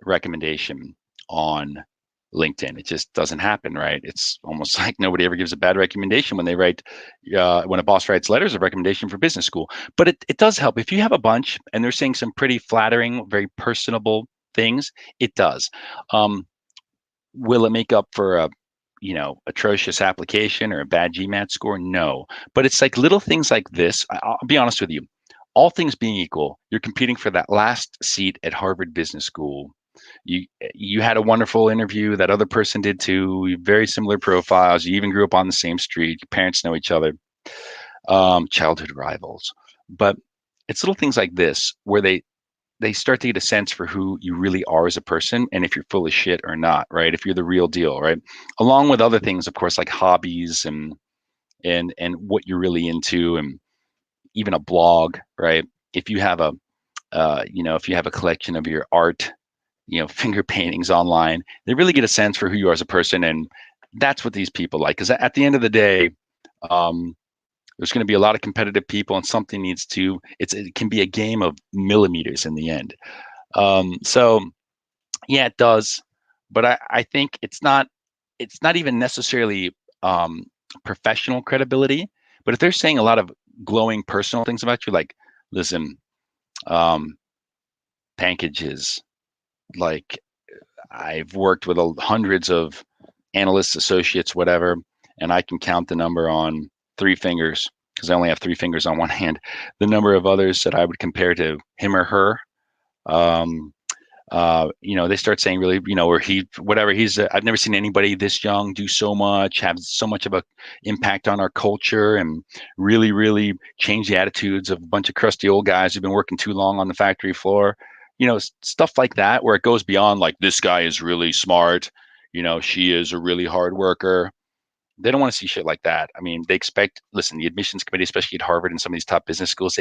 recommendation on LinkedIn. It just doesn't happen, right? It's almost like nobody ever gives a bad recommendation when they write, when a boss writes letters of recommendation for business school. But it does help. If you have a bunch and they're saying some pretty flattering, very personable things, it does. Will it make up for a atrocious application or a bad GMAT score? No. But it's like little things like this. I'll be honest with you. All things being equal, you're competing for that last seat at Harvard Business School. You had a wonderful interview. That other person did too. Very similar profiles. You even grew up on the same street. Your parents know each other. Childhood rivals. But it's little things like this where they start to get a sense for who you really are as a person and if you're full of shit or not, right? If you're the real deal, right? Along with other things, of course, like hobbies and what you're really into, and even a blog, right? If you have if you have a collection of your art, finger paintings online, they really get a sense for who you are as a person. And that's what these people like. Because at the end of the day, there's going to be a lot of competitive people, and something needs to, it can be a game of millimeters in the end. So yeah, it does. But I think it's not even necessarily professional credibility. But if they're saying a lot of glowing personal things about you, like, listen, Pankages, like, I've worked with hundreds of analysts, associates, whatever, and I can count the number on 3 fingers, because I only have 3 fingers on one hand, the number of others that I would compare to him or her. They start saying really, or he, whatever, I've never seen anybody this young do so much, have so much of a impact on our culture, and really, really change the attitudes of a bunch of crusty old guys who've been working too long on the factory floor. Stuff like that, where it goes beyond like, this guy is really smart, she is a really hard worker. They don't want to see shit like that. I mean, they expect, listen, the admissions committee, especially at Harvard and some of these top business schools,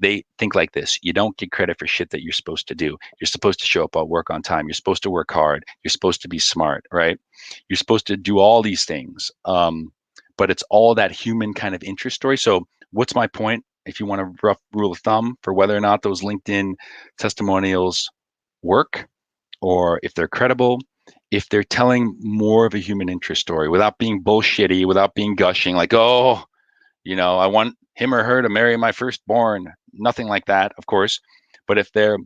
they think like this. You don't get credit for shit that you're supposed to do. You're supposed to show up at work on time. You're supposed to work hard. You're supposed to be smart, right? You're supposed to do all these things. But it's all that human kind of interest story. So what's my point? If you want a rough rule of thumb for whether or not those LinkedIn testimonials work, or if they're credible, if they're telling more of a human interest story without being bullshitty, without being gushing, like, oh, I want him or her to marry my firstborn, nothing like that, of course. But if they're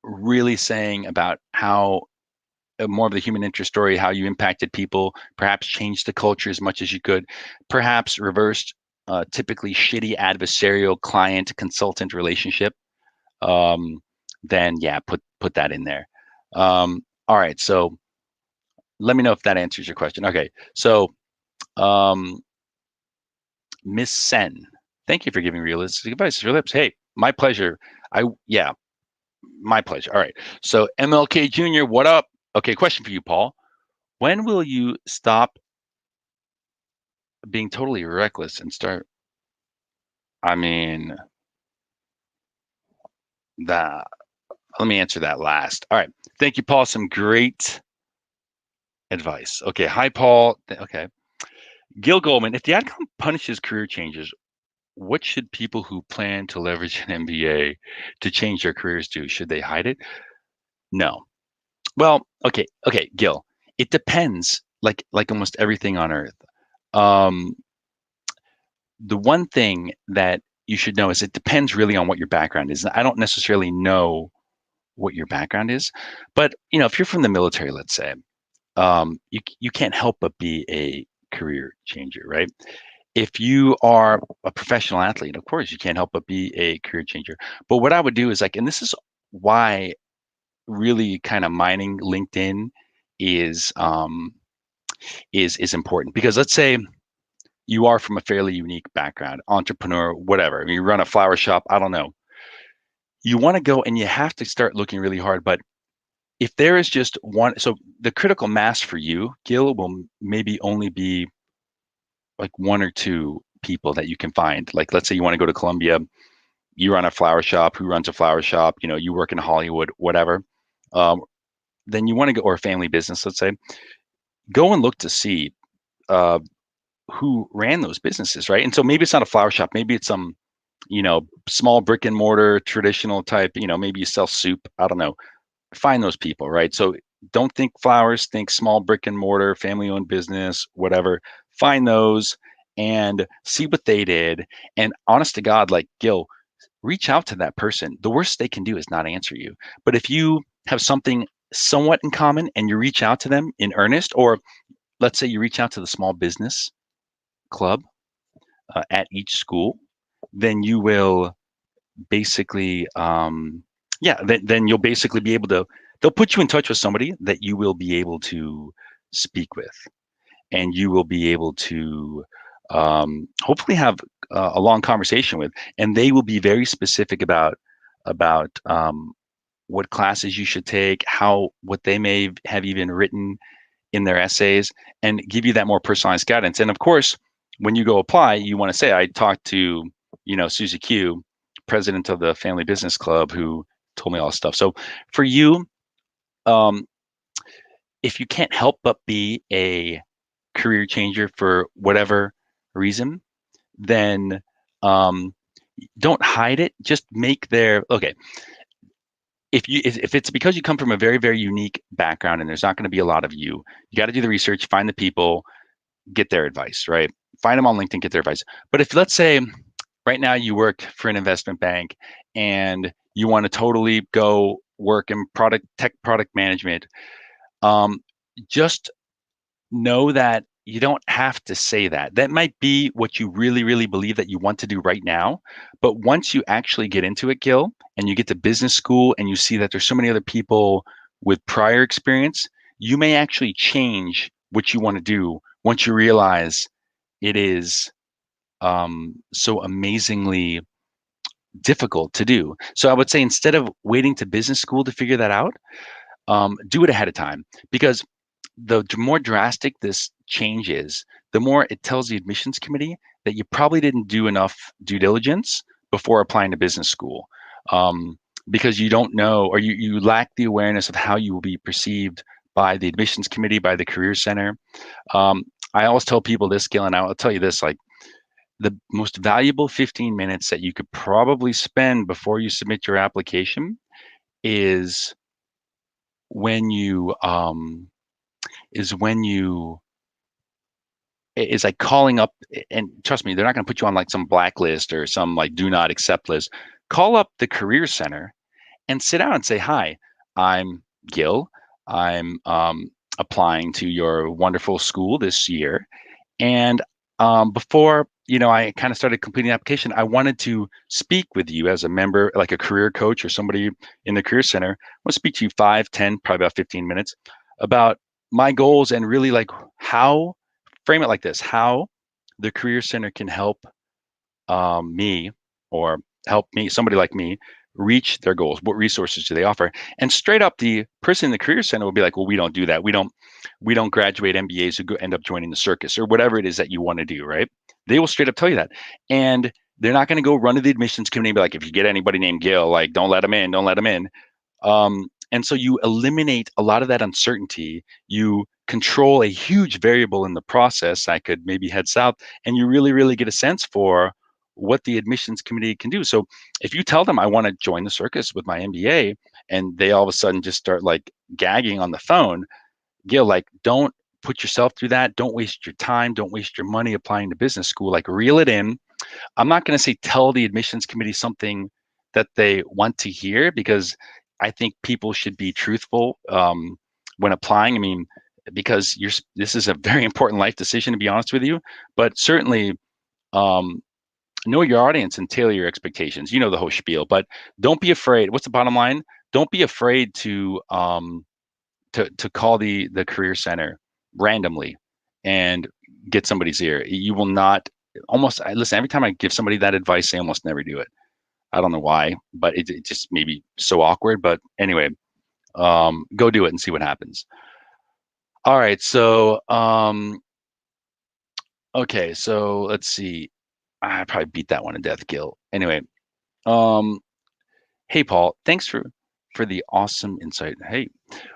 really saying about how more of the human interest story, how you impacted people, perhaps changed the culture as much as you could, perhaps reversed typically shitty adversarial client consultant relationship, then yeah, put that in there. All right, so let me know if that answers your question. Okay, so Miss Sen, thank you for giving realistic advice. Your lips. Hey, my pleasure. My pleasure. All right. So MLK Jr., what up? Okay, question for you, Paul. When will you stop being totally reckless and start? I mean, that. Let me answer that last. All right. Thank you, Paul. Some great advice. Okay. Hi, Paul. Okay. Gil Goldman, if the outcome punishes career changes, what should people who plan to leverage an MBA to change their careers do? Should they hide it? No. Well, okay, Gil. It depends, like almost everything on earth. Um, the one thing that you should know is it depends really on what your background is. I don't necessarily know what your background is, but if you're from the military, let's say, you can't help but be a career changer, right? If you are a professional athlete, of course, you can't help but be a career changer. But what I would do is and this is why really kind of mining LinkedIn is is important, because let's say you are from a fairly unique background, entrepreneur, whatever. I mean, you run a flower shop, I don't know. You want to go and you have to start looking really hard. But if there is just one, so the critical mass for you, Gil, will maybe only be like one or two people that you can find. Like, let's say you want to go to Columbia, you run a flower shop, who runs a flower shop, you work in Hollywood, whatever. Um, then you want to go, or a family business, let's say, go and look to see uh, who ran those businesses, right? And so maybe it's not a flower shop, maybe it's some, small brick and mortar, traditional type, maybe you sell soup, I don't know. Find those people, right? So don't think flowers, think small brick and mortar, family owned business, whatever. Find those and see what they did. And honest to God, like Gil, reach out to that person. The worst they can do is not answer you. But if you have something somewhat in common and you reach out to them in earnest, or let's say you reach out to the small business club at each school, then you will basically, then you'll basically be able to, they'll put you in touch with somebody that you will be able to speak with, and you will be able to hopefully have a long conversation with, and they will be very specific about what classes you should take, what they may have even written in their essays, and give you that more personalized guidance. And of course, when you go apply, you want to say, I talked to, Susie Q, president of the Family Business Club, who told me all this stuff. So for you, um, if you can't help but be a career changer for whatever reason, then um, don't hide it. Just make okay. If it's because you come from a very, very unique background and there's not going to be a lot of you, you got to do the research, find the people, get their advice, right? Find them on LinkedIn, get their advice. But if, let's say, right now you work for an investment bank and you want to totally go work in tech product management, um, just know that you don't have to say that. That might be what you really, really believe that you want to do right now. But once you actually get into it, Gil, and you get to business school and you see that there's so many other people with prior experience, you may actually change what you want to do once you realize it is so amazingly difficult to do. So I would say, instead of waiting to business school to figure that out, do it ahead of time, because the more drastic this change is, the more it tells the admissions committee that you probably didn't do enough due diligence before applying to business school, because you don't know, or you lack the awareness of how you will be perceived by the admissions committee, by the career center. I always tell people this, Gil, and I'll tell you this, like, the most valuable 15 minutes that you could probably spend before you submit your application is when you is when you is like calling up, and trust me, they're not going to put you on like some blacklist or some like do not accept list. Call up the career center and sit down and say, hi, I'm Gil. I'm applying to your wonderful school this year. And before I kind of started completing the application, I wanted to speak with you as a member, like a career coach or somebody in the career center. I want to speak to you 5, 10, probably about 15 minutes about my goals, and really like how frame it like this: how the Career Center can help me, or help me, somebody like me, reach their goals. What resources do they offer? And straight up, the person in the Career Center will be like, well, we don't do that. We don't graduate MBAs who end up joining the circus, or whatever it is that you want to do, right? They will straight up tell you that. And they're not going to go run to the admissions committee and be like, if you get anybody named Gil, like, don't let them in, don't let them in. And so you eliminate a lot of that uncertainty. You control a huge variable in the process. I could maybe head south, and you really, really get a sense for what the admissions committee can do. So if you tell them, I want to join the circus with my MBA, and they all of a sudden just start like gagging on the phone, Gil, like, don't put yourself through that. Don't waste your time. Don't waste your money applying to business school. Like, reel it in. I'm not going to say tell the admissions committee something that they want to hear, because I think people should be truthful when applying. I mean, because this is a very important life decision, to be honest with you. But certainly, know your audience and tailor your expectations. You know the whole spiel. But don't be afraid. What's the bottom line? Don't be afraid to call the Career Center randomly and get somebody's ear. You will not. Listen, every time I give somebody that advice, they almost never do it. I don't know why, but it just maybe so awkward. But anyway, go do it and see what happens. All right. So, okay. So let's see. I probably beat that one to death, Gil. Anyway, hey, Paul, thanks for the awesome insight. Hey,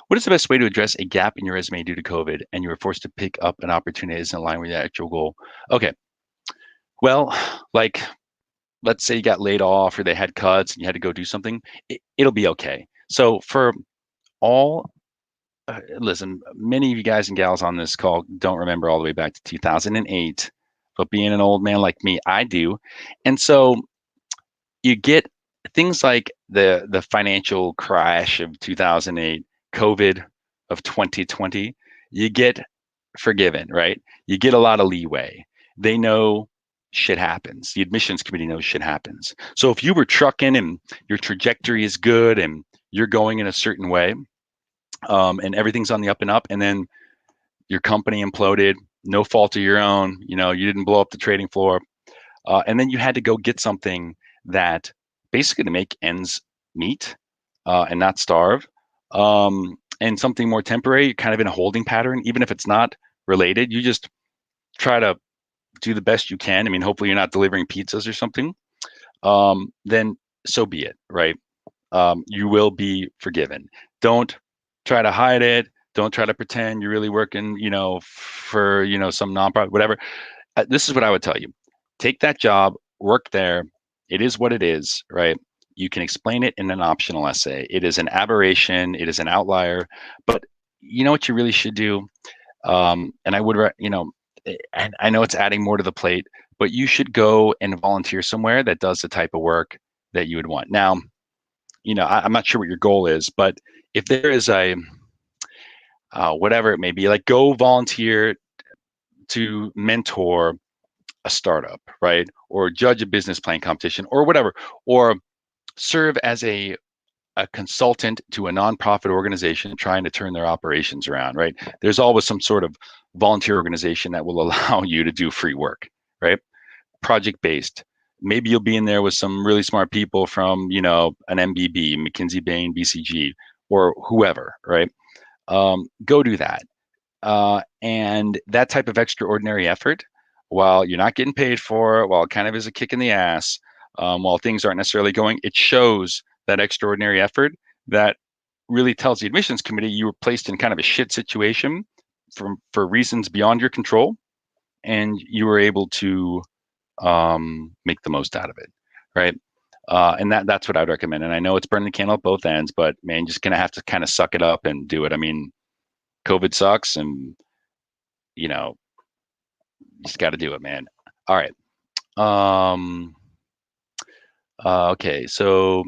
what is the best way to address a gap in your resume due to COVID and you were forced to pick up an opportunity that isn't aligned with your actual goal? Okay. Well, like, let's say you got laid off or they had cuts and you had to go do something, it'll be okay. So for all, listen, many of you guys and gals on this call don't remember all the way back to 2008, but being an old man like me, I do. And so you get things like the financial crash of 2008, COVID of 2020, you get forgiven, right? You get a lot of leeway. They know shit happens. The admissions committee knows shit happens. So if you were trucking and your trajectory is good and you're going in a certain way, and everything's on the up and up, and then your company imploded, no fault of your own, you didn't blow up the trading floor, and then you had to go get something that basically to make ends meet, and not starve, and something more temporary, kind of in a holding pattern, even if it's not related, you just try to do the best you can. I mean, hopefully you're not delivering pizzas or something. Then so be it, right? You will be forgiven. Don't try to hide it. Don't try to pretend you're really working, for, some nonprofit, whatever. This is what I would tell you. Take that job, work there. It is what it is, right? You can explain it in an optional essay. It is an aberration. It is an outlier. But you know what you really should do? And I would, and I know it's adding more to the plate, but you should go and volunteer somewhere that does the type of work that you would want. Now, I'm not sure what your goal is, but if there is a, whatever it may be, like, go volunteer to mentor a startup, right? Or judge a business plan competition or whatever, or serve as a consultant to a nonprofit organization trying to turn their operations around, right? There's always some sort of volunteer organization that will allow you to do free work, right? Project based. Maybe you'll be in there with some really smart people from, an MBB, McKinsey, Bain, BCG, or whoever, right? Go do that. And that type of extraordinary effort, while you're not getting paid for it, while it kind of is a kick in the ass, while things aren't necessarily going, it shows that extraordinary effort that really tells the admissions committee you were placed in kind of a shit situation for reasons beyond your control, and you were able to make the most out of it, right? And that's what I'd recommend. And I know it's burning the candle at both ends, but man, just gonna have to kind of suck it up and do it. I mean, COVID sucks, and you just got to do it, man. All right. Okay. So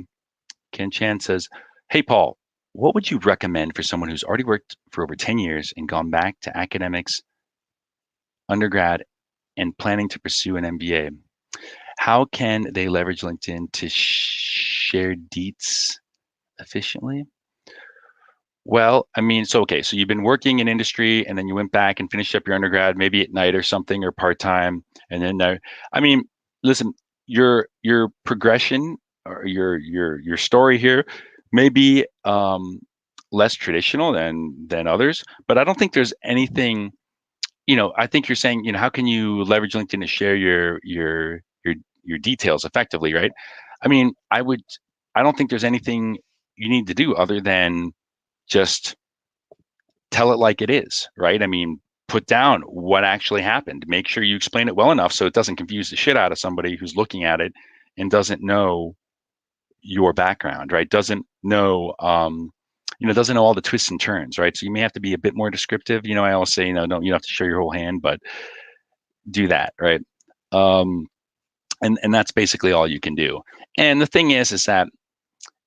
Ken Chan says, "Hey Paul, what would you recommend for someone who's already worked for over 10 years and gone back to academics, undergrad, and planning to pursue an MBA? How can they leverage LinkedIn to share deets efficiently?" Well, I mean, so okay, so you've been working in industry and then you went back and finished up your undergrad, maybe at night or something or part-time. And then I mean, listen, your progression or your story here may be less traditional than others, but I don't think there's anything, I think you're saying, how can you leverage LinkedIn to share your details effectively, right? I mean, I don't think there's anything you need to do other than just tell it like it is, right? I mean, put down what actually happened. Make sure you explain it well enough so it doesn't confuse the shit out of somebody who's looking at it and doesn't know your background, right? Doesn't know all the twists and turns, right? So you may have to be a bit more descriptive. I always say, don't you don't have to show your whole hand, but do that, right? Um, and that's basically all you can do. And the thing is that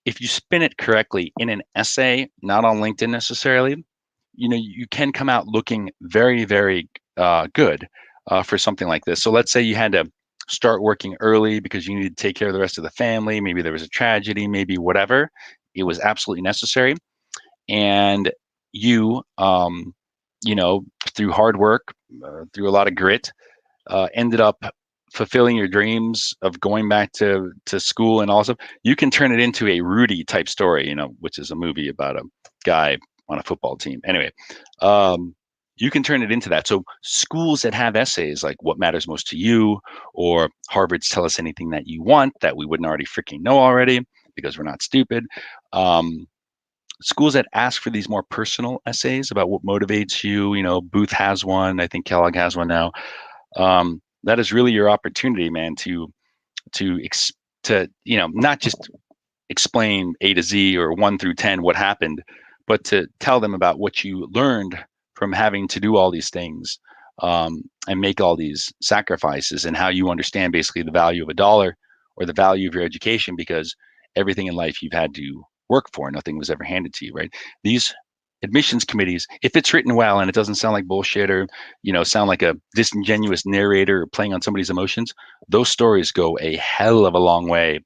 if you spin it correctly in an essay, not on LinkedIn necessarily, you can come out looking very, very good for something like this. So let's say you had to start working early because you needed to take care of the rest of the family. Maybe there was a tragedy, maybe whatever. It was absolutely necessary. And you, through hard work, through a lot of grit, ended up fulfilling your dreams of going back to school and all stuff. You can turn it into a Rudy type story, which is a movie about a guy on a football team. Anyway, you can turn it into that. So schools that have essays like "What Matters Most to You" or Harvard's "Tell Us Anything That You Want" that we wouldn't already freaking know already because we're not stupid. Schools that ask for these more personal essays about what motivates you. Booth has one. I think Kellogg has one now. That is really your opportunity, man, to not just explain A to Z or 1 through 10 what happened, but to tell them about what you learned from having to do all these things and make all these sacrifices, and how you understand basically the value of a dollar or the value of your education, because everything in life you've had to work for. Nothing was ever handed to you, right? These admissions committees, if it's written well and it doesn't sound like bullshit or sound like a disingenuous narrator or playing on somebody's emotions, those stories go a hell of a long way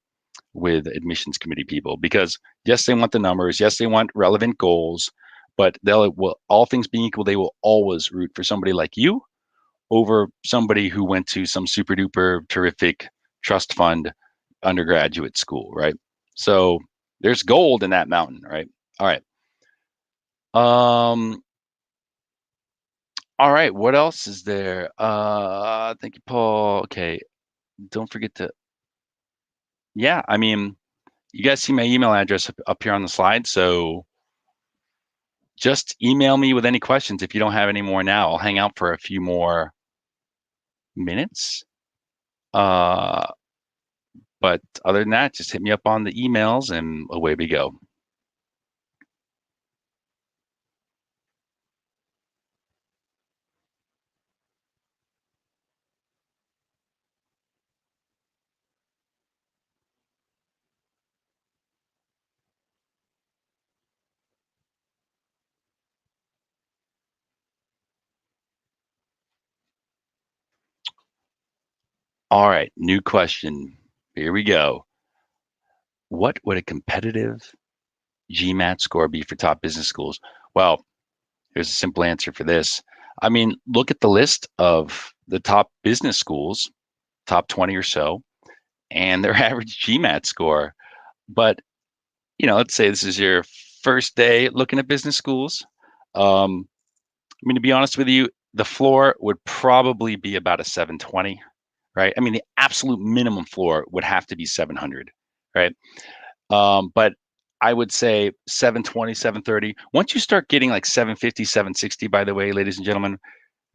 with admissions committee people, because yes, they want the numbers, yes, they want relevant goals, but all things being equal, they will always root for somebody like you over somebody who went to some super duper terrific trust fund undergraduate school, right? So there's gold in that mountain, right? All right. Um, all right, what else is there? Thank you, Paul. Okay, don't forget to, yeah, I mean, you guys see my email address up here on the slide, so just email me with any questions. If you don't have any more now, I'll hang out for a few more minutes. But other than that, just hit me up on the emails and away we go. All right, new question. Here we go. What would a competitive GMAT score be for top business schools? Well, here's a simple answer for this. I mean, look at the list of the top business schools, top 20 or so, and their average GMAT score. But, let's say this is your first day looking at business schools. I mean, to be honest with you, the floor would probably be about a 720, right? I mean, the absolute minimum floor would have to be 700, right? But I would say 720, 730. Once you start getting like 750, 760, by the way, ladies and gentlemen,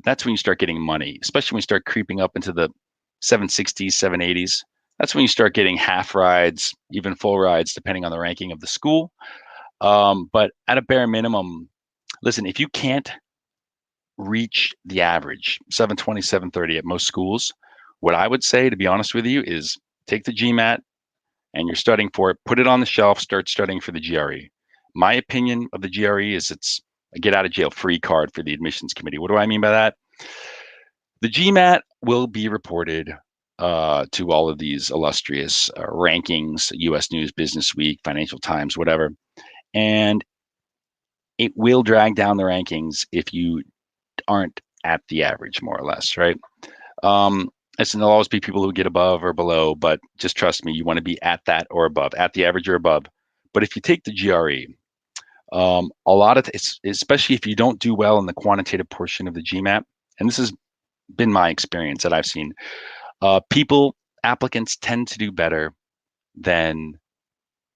that's when you start getting money, especially when you start creeping up into the 760s, 780s. That's when you start getting half rides, even full rides, depending on the ranking of the school. But at a bare minimum, listen, if you can't reach the average 720, 730 at most schools, what I would say, to be honest with you, is take the GMAT and you're studying for it, put it on the shelf, start studying for the GRE. My opinion of the GRE is it's a get out of jail free card for the admissions committee. What do I mean by that? The GMAT will be reported to all of these illustrious rankings, US News, Business Week, Financial Times, whatever. And it will drag down the rankings if you aren't at the average, more or less, right? Listen, there'll always be people who get above or below, but just trust me, you want to be at that or above, at the average or above. But if you take the GRE, a lot of especially if you don't do well in the quantitative portion of the GMAT, and this has been my experience that I've seen, applicants tend to do better than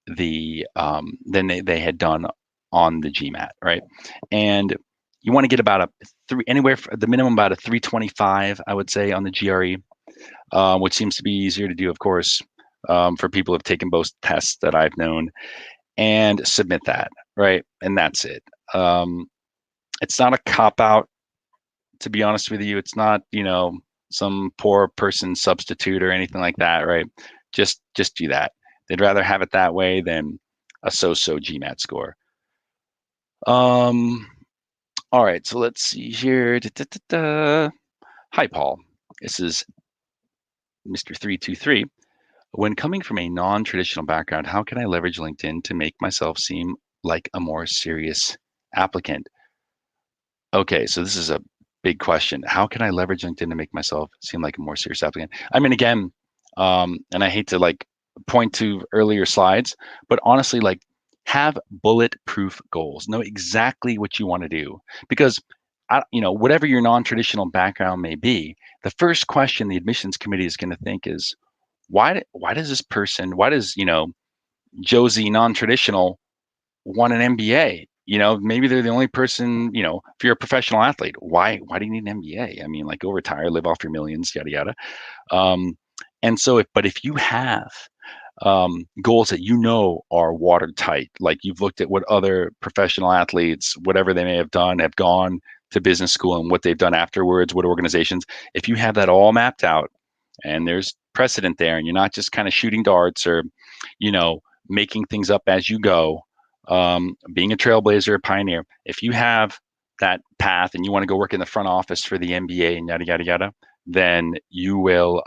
they had done on the GMAT, right? And you want to get about a anywhere for the minimum about a 325, I would say, on the GRE, which seems to be easier to do, of course, for people who have taken both tests that I've known, and submit that, right? And that's it. It's not a cop out, to be honest with you. It's not, some poor person substitute or anything like that, right? Just do that. They'd rather have it that way than a so-so GMAT score. All right, so let's see here. Hi, Paul. This is Mr. 323. When coming from a non-traditional background, how can I leverage LinkedIn to make myself seem like a more serious applicant? Okay, so this is a big question. How can I leverage LinkedIn to make myself seem like a more serious applicant? I mean, again, and I hate to point to earlier slides, but honestly, have bulletproof goals. Know exactly what you want to do, because whatever your non-traditional background may be, the first question the admissions committee is going to think is, why does this person, why does Josie non-traditional want an MBA? Maybe they're the only person, if you're a professional athlete, why do you need an MBA? I mean, go retire, live off your millions, yada yada. And so if you have goals that are watertight, like you've looked at what other professional athletes, whatever they may have done, have gone to business school and what they've done afterwards, what organizations, if you have that all mapped out and there's precedent there, and you're not just kind of shooting darts or, making things up as you go, being a trailblazer, a pioneer, if you have that path and you want to go work in the front office for the MBA and yada, yada, yada, then you will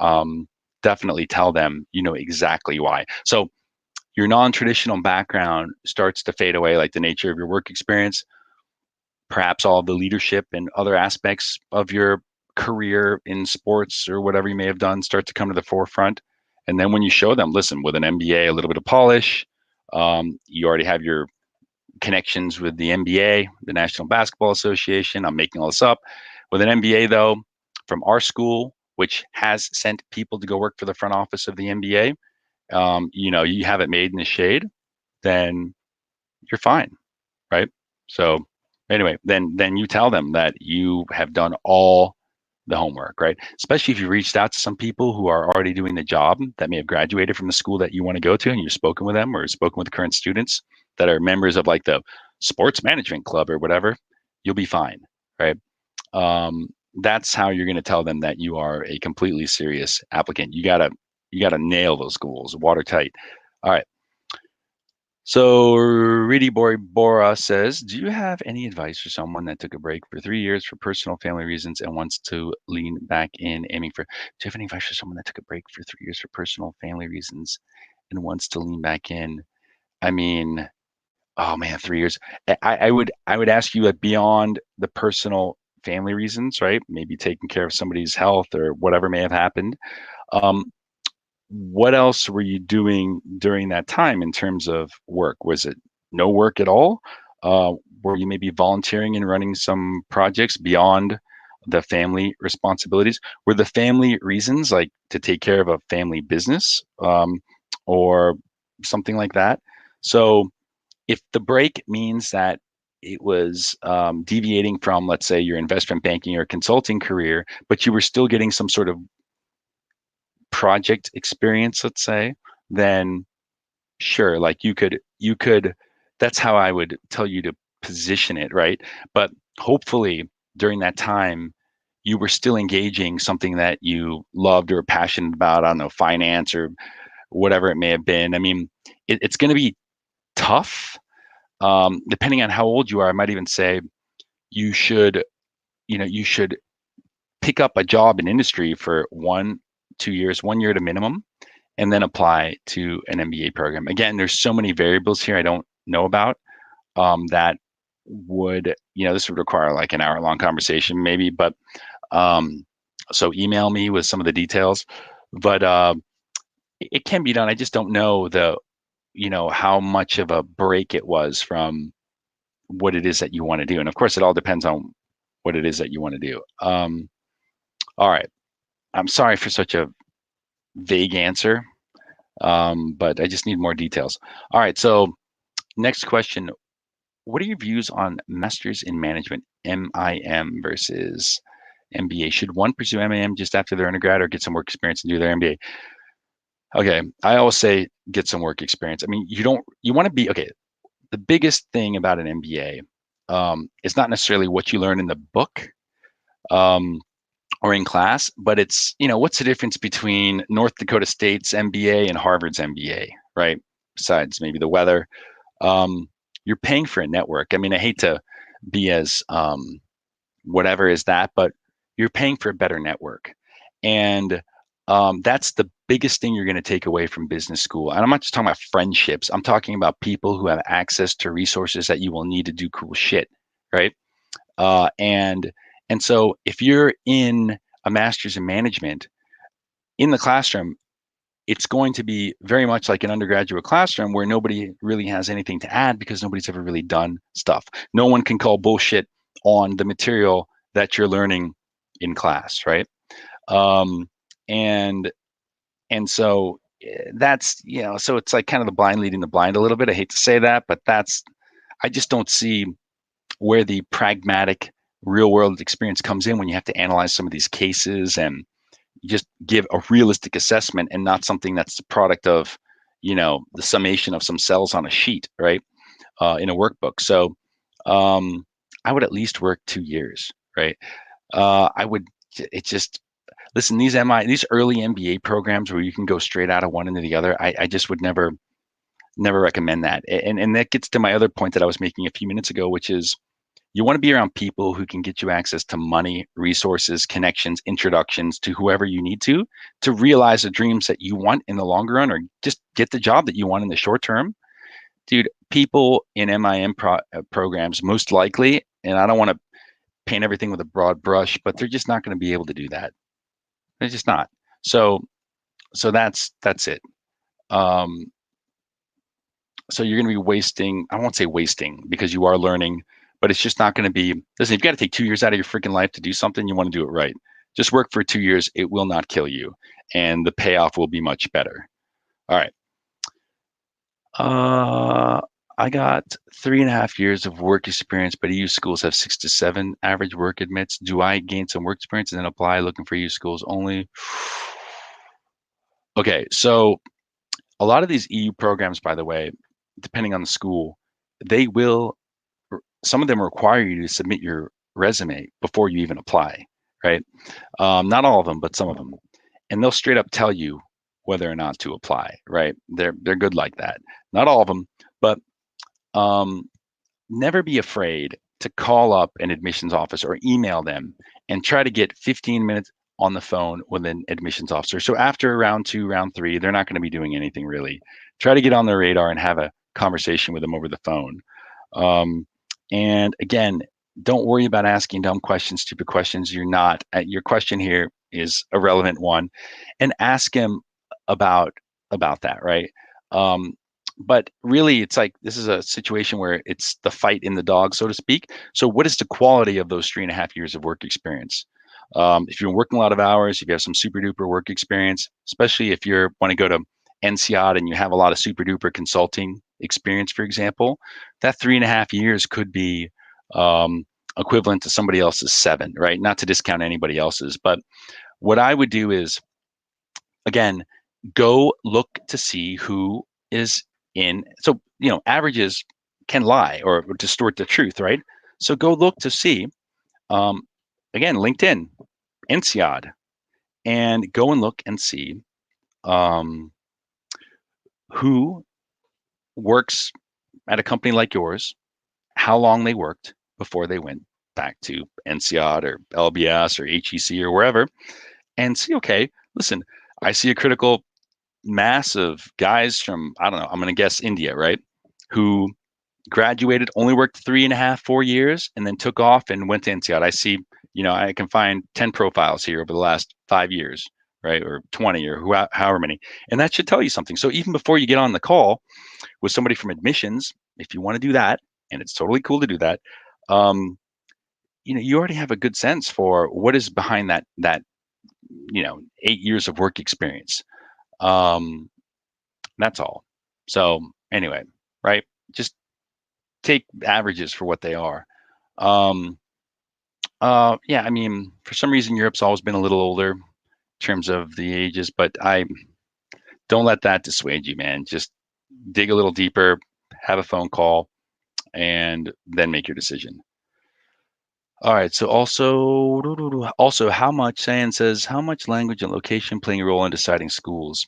definitely tell them, exactly why. So your non-traditional background starts to fade away, like the nature of your work experience, perhaps all of the leadership and other aspects of your career in sports or whatever you may have done start to come to the forefront. And then when you show them, listen, with an MBA, a little bit of polish, you already have your connections with the NBA, the National Basketball Association. I'm making all this up. With an MBA, though, from our school, which has sent people to go work for the front office of the NBA, you have it made in the shade, then you're fine, right? So anyway, then you tell them that you have done all the homework, right? Especially if you reached out to some people who are already doing the job that may have graduated from the school that you want to go to, and you've spoken with them or spoken with the current students that are members of the sports management club or whatever, you'll be fine, right? That's how you're going to tell them that you are a completely serious applicant. You gotta nail those goals, watertight. All right. So Ridi Bora says, do you have any advice for someone that took a break for 3 years for personal family reasons and wants to lean back in aiming for, do you have any advice for someone that took a break for 3 years for personal family reasons and wants to lean back in? I mean, oh man, 3 years. I would ask you beyond the personal family reasons, right? Maybe taking care of somebody's health or whatever may have happened. What else were you doing during that time in terms of work? Was it no work at all? Were you maybe volunteering and running some projects beyond the family responsibilities? Were the family reasons like to take care of a family business or something like that? So if the break means that it was deviating from, let's say, your investment banking or consulting career, but you were still getting some sort of project experience, let's say, then sure, you could, that's how I would tell you to position it, right? But hopefully during that time, you were still engaging something that you loved or passionate about, I don't know, finance or whatever it may have been. I mean, it's going to be tough. Depending on how old you are, I might even say you should pick up a job in industry for 1-2 years, 1 year at a minimum, and then apply to an MBA program. Again, there's so many variables here I don't know about that would, this would require like an hour-long conversation maybe, but so email me with some of the details. But it can be done. I just don't know how much of a break it was from what it is that you want to do. And of course, it all depends on what it is that you want to do. All right. I'm sorry for such a vague answer, but I just need more details. All right. So next question. What are your views on Masters in Management, MIM versus MBA? Should one pursue MIM just after their undergrad or get some work experience and do their MBA? Okay. I always say get some work experience. I mean, you want to be, okay. The biggest thing about an MBA is not necessarily what you learn in the book or in class, but it's, what's the difference between North Dakota State's MBA and Harvard's MBA, right? Besides maybe the weather. You're paying for a network. I mean, I hate to be as whatever is that, but you're paying for a better network. And that's the biggest thing you're going to take away from business school. And I'm not just talking about friendships. I'm talking about people who have access to resources that you will need to do cool shit, right? And so if you're in a master's in management in the classroom, it's going to be very much like an undergraduate classroom where nobody really has anything to add because nobody's ever really done stuff. No one can call bullshit on the material that you're learning in class, right? And so that's, so it's like kind of the blind leading the blind a little bit. I hate to say that, but I just don't see where the pragmatic real world experience comes in when you have to analyze some of these cases and just give a realistic assessment and not something that's the product of, the summation of some cells on a sheet, right? In a workbook. So I would at least work 2 years, right? Listen, these early MBA programs where you can go straight out of one into the other, I just would never recommend that. And that gets to my other point that I was making a few minutes ago, which is you want to be around people who can get you access to money, resources, connections, introductions to whoever you need to realize the dreams that you want in the longer run, or just get the job that you want in the short term. Dude, people in MIM programs, most likely, and I don't want to paint everything with a broad brush, but they're just not going to be able to do that. They're just not. So that's it. So you're going to be wasting, I won't say wasting because you are learning, but it's just not going to be, listen, you've got to take 2 years out of your freaking life to do something, you want to do it right. Just work for 2 years. It will not kill you. And the payoff will be much better. All right. I got 3.5 years of work experience, but EU schools have 6 to 7 average work admits. Do I gain some work experience and then apply looking for EU schools only? Okay. So a lot of these EU programs, by the way, depending on the school, some of them require you to submit your resume before you even apply, right? Not all of them, but some of them. And they'll straight up tell you whether or not to apply, right? They're good like that. Not all of them, but never be afraid to call up an admissions office or email them and try to get 15 minutes on the phone with an admissions officer. So after round 2, round 3, they're not going to be doing anything really. Try to get on their radar and have a conversation with them over the phone. And again, don't worry about asking dumb questions, stupid questions. Your question here is a relevant one, and ask him about that, right? But really, it's like this is a situation where it's the fight in the dog, so to speak. So what is the quality of those 3.5 years of work experience? If you're working a lot of hours, if you have some super duper work experience, especially if you want to go to NCOD and you have a lot of super duper consulting experience, for example, that 3.5 years could be equivalent to somebody else's 7, right? Not to discount anybody else's, but what I would do is, again, go look to see who is in. So, averages can lie or distort the truth, right? So go look to see, again, LinkedIn, NCOD, and go and look and see who works at a company like yours, how long they worked before they went back to NCOD or LBS or HEC or wherever, and see, okay, listen, I see a critical mass of guys from, I don't know, I'm going to guess India, right? Who, graduated, only worked 3.5, 4 years, and then took off and went to INSEAD. I see, I can find 10 profiles here over the last 5 years, right? Or 20 or however many. And that should tell you something. So even before you get on the call with somebody from admissions, if you want to do that, and it's totally cool to do that, you already have a good sense for what is behind that 8 years of work experience. That's all. So anyway, right? Just take averages for what they are. Yeah, I mean, for some reason, Europe's always been a little older in terms of the ages, but I don't let that dissuade you, man. Just dig a little deeper, have a phone call, and then make your decision. All right. So also, how much, Sayan says, how much language and location playing a role in deciding schools?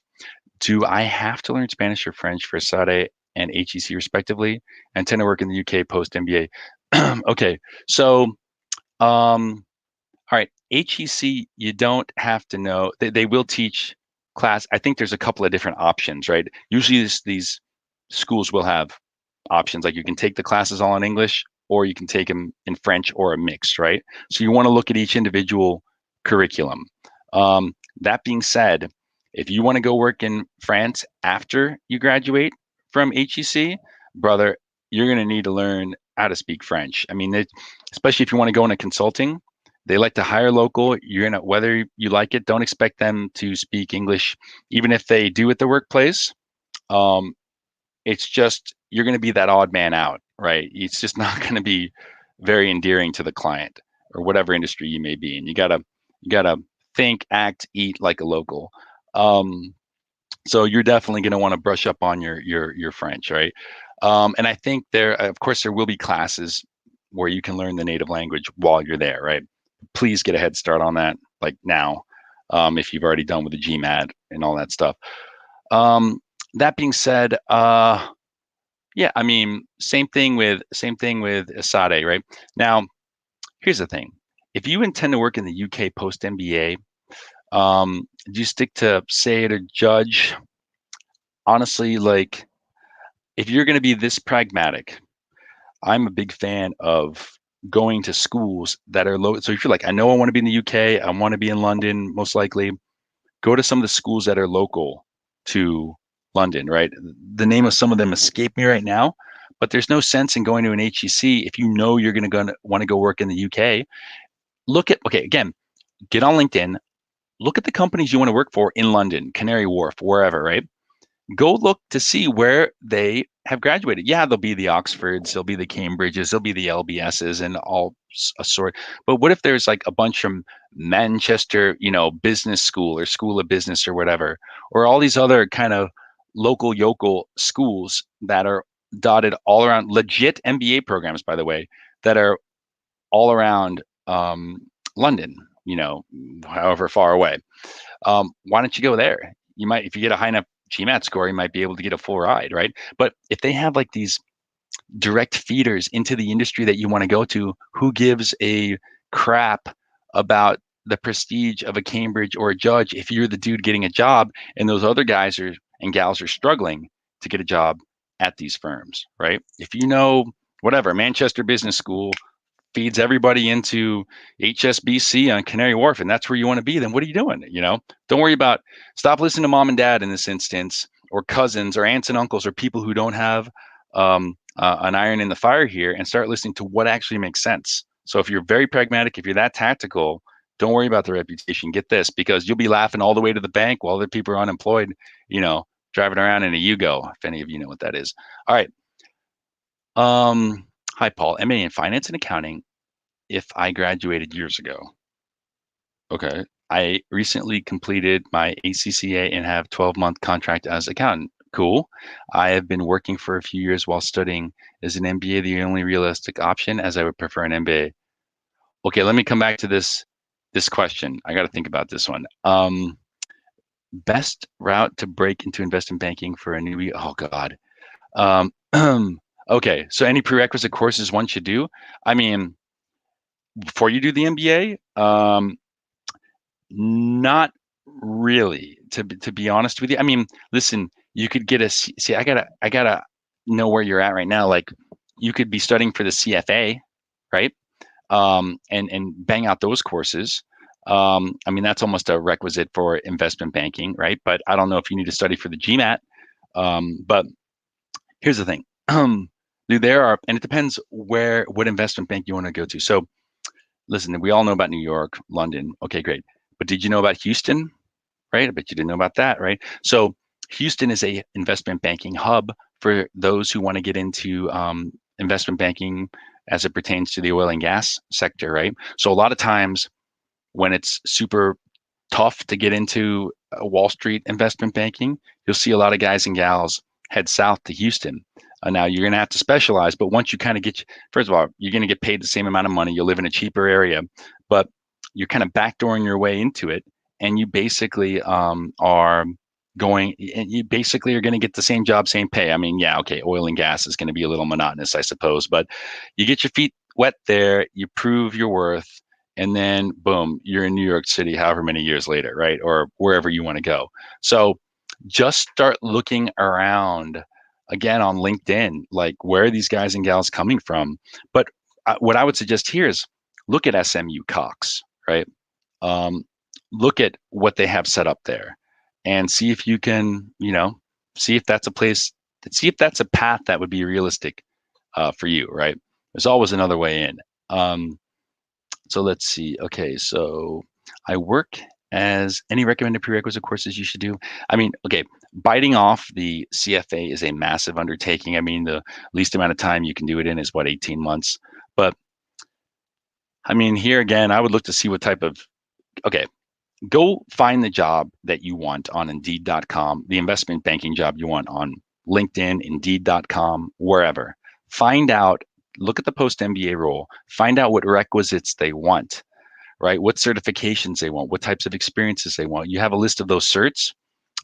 Do I have to learn Spanish or French for SADE and HEC respectively? And tend to work in the UK post MBA. Okay. So, all right, HEC, you don't have to know. They will teach class. I think there's a couple of different options, right? Usually these schools will have options, like you can take the classes all in English or you can take them in French or a mix, right? So you want to look at each individual curriculum. That being said, if you want to go work in France after you graduate from HEC, brother, you're going to need to learn how to speak French. I mean, especially if you want to go into consulting, they like to hire local. You're gonna, whether you like it, don't expect them to speak English, even if they do at the workplace. It's just you're gonna be that odd man out, right? It's just not gonna be very endearing to the client or whatever industry you may be in. You gotta think, act, eat like a local. So you're definitely gonna want to brush up on your French, right? And I think of course, there will be classes where you can learn the native language while you're there, right? Please get a head start on that, like now, if you've already done with the GMAT and all that stuff. That being said, yeah, I mean, same thing with Asade, right? Now, here's the thing: if you intend to work in the UK post MBA, do you stick to SAID or judge? Honestly, like, if you're going to be this pragmatic, I'm a big fan of going to schools that are low. So if you're like, I know I want to be in the UK, I want to be in London, most likely, go to some of the schools that are local to London, right? The name of some of them escape me right now, but there's no sense in going to an HEC if you know you're going to want to go work in the UK. Okay, again, get on LinkedIn, look at the companies you want to work for in London, Canary Wharf, wherever, right? Go look to see where they have graduated. Yeah, there'll be the Oxfords, there'll be the Cambridges, there'll be the LBSs and all a sort. But what if there's like a bunch from Manchester, business school or school of business or whatever, or all these other kind of local yokel schools that are dotted all around, legit MBA programs, by the way, that are all around London, however far away. Why don't you go there? You might, if you get a high enough GMAT score, you might be able to get a full ride, right? But if they have like these direct feeders into the industry that you want to go to, who gives a crap about the prestige of a Cambridge or a Judge if you're the dude getting a job and those other guys and gals are struggling to get a job at these firms, right? If you know, whatever, Manchester Business School feeds everybody into HSBC on Canary Wharf, and that's where you want to be, then what are you doing? Don't worry about, stop listening to mom and dad in this instance, or cousins or aunts and uncles or people who don't have an iron in the fire here, and start listening to what actually makes sense. So if you're very pragmatic, if you're that tactical, don't worry about the reputation. Get this, because you'll be laughing all the way to the bank while other people are unemployed, driving around in a Yugo, if any of you know what that is. All right. Hi, Paul. MA in finance and accounting. If I graduated years ago. Okay. I recently completed my ACCA and have 12-month contract as accountant. Cool. I have been working for a few years while studying. Is an MBA the only realistic option, as I would prefer an MBA? Okay, let me come back to this question. I got to think about this one. Best route to break into investment banking for a newbie? Oh God. Okay, so any prerequisite courses one should do? I mean, before you do the MBA, not really, to be honest with you. I mean, listen, you could get see, I gotta know where you're at right now. Like, you could be studying for the CFA, right? And bang out those courses. I mean, that's almost a requisite for investment banking, right? But I don't know if you need to study for the GMAT. But here's the thing. There are, and it depends what investment bank you want to go to. So listen, we all know about New York, London. Okay, great. But did you know about Houston? Right? I bet you didn't know about that, right? So Houston is a investment banking hub for those who want to get into investment banking as it pertains to the oil and gas sector, right? So a lot of times when it's super tough to get into Wall Street investment banking, you'll see a lot of guys and gals head south to Houston. Now you're going to have to specialize, but once you kind of first of all, you're going to get paid the same amount of money. You'll live in a cheaper area, but you're kind of backdooring your way into it, and you basically are going. You basically are going to get the same job, same pay. I mean, yeah, okay, oil and gas is going to be a little monotonous, I suppose, but you get your feet wet there. You prove your worth. And then boom, you're in New York City however many years later, right? Or wherever you want to go. So just start looking around again on LinkedIn, like where are these guys and gals coming from? But what I would suggest here is look at SMU Cox, right? Look at what they have set up there and see if you can, see if that's a place, see if that's a path that would be realistic for you, right? There's always another way in. So let's see. Okay, so I work as any recommended prerequisite courses you should do. I mean, okay, biting off the CFA is a massive undertaking. I mean, the least amount of time you can do it in is what, 18 months. But I mean, here again, I would look to see what type of, okay, go find the job that you want on Indeed.com, the investment banking job you want on LinkedIn, Indeed.com, wherever. Find out, look at the post MBA role, find out what requisites they want, right? What certifications they want, what types of experiences they want. You have a list of those certs.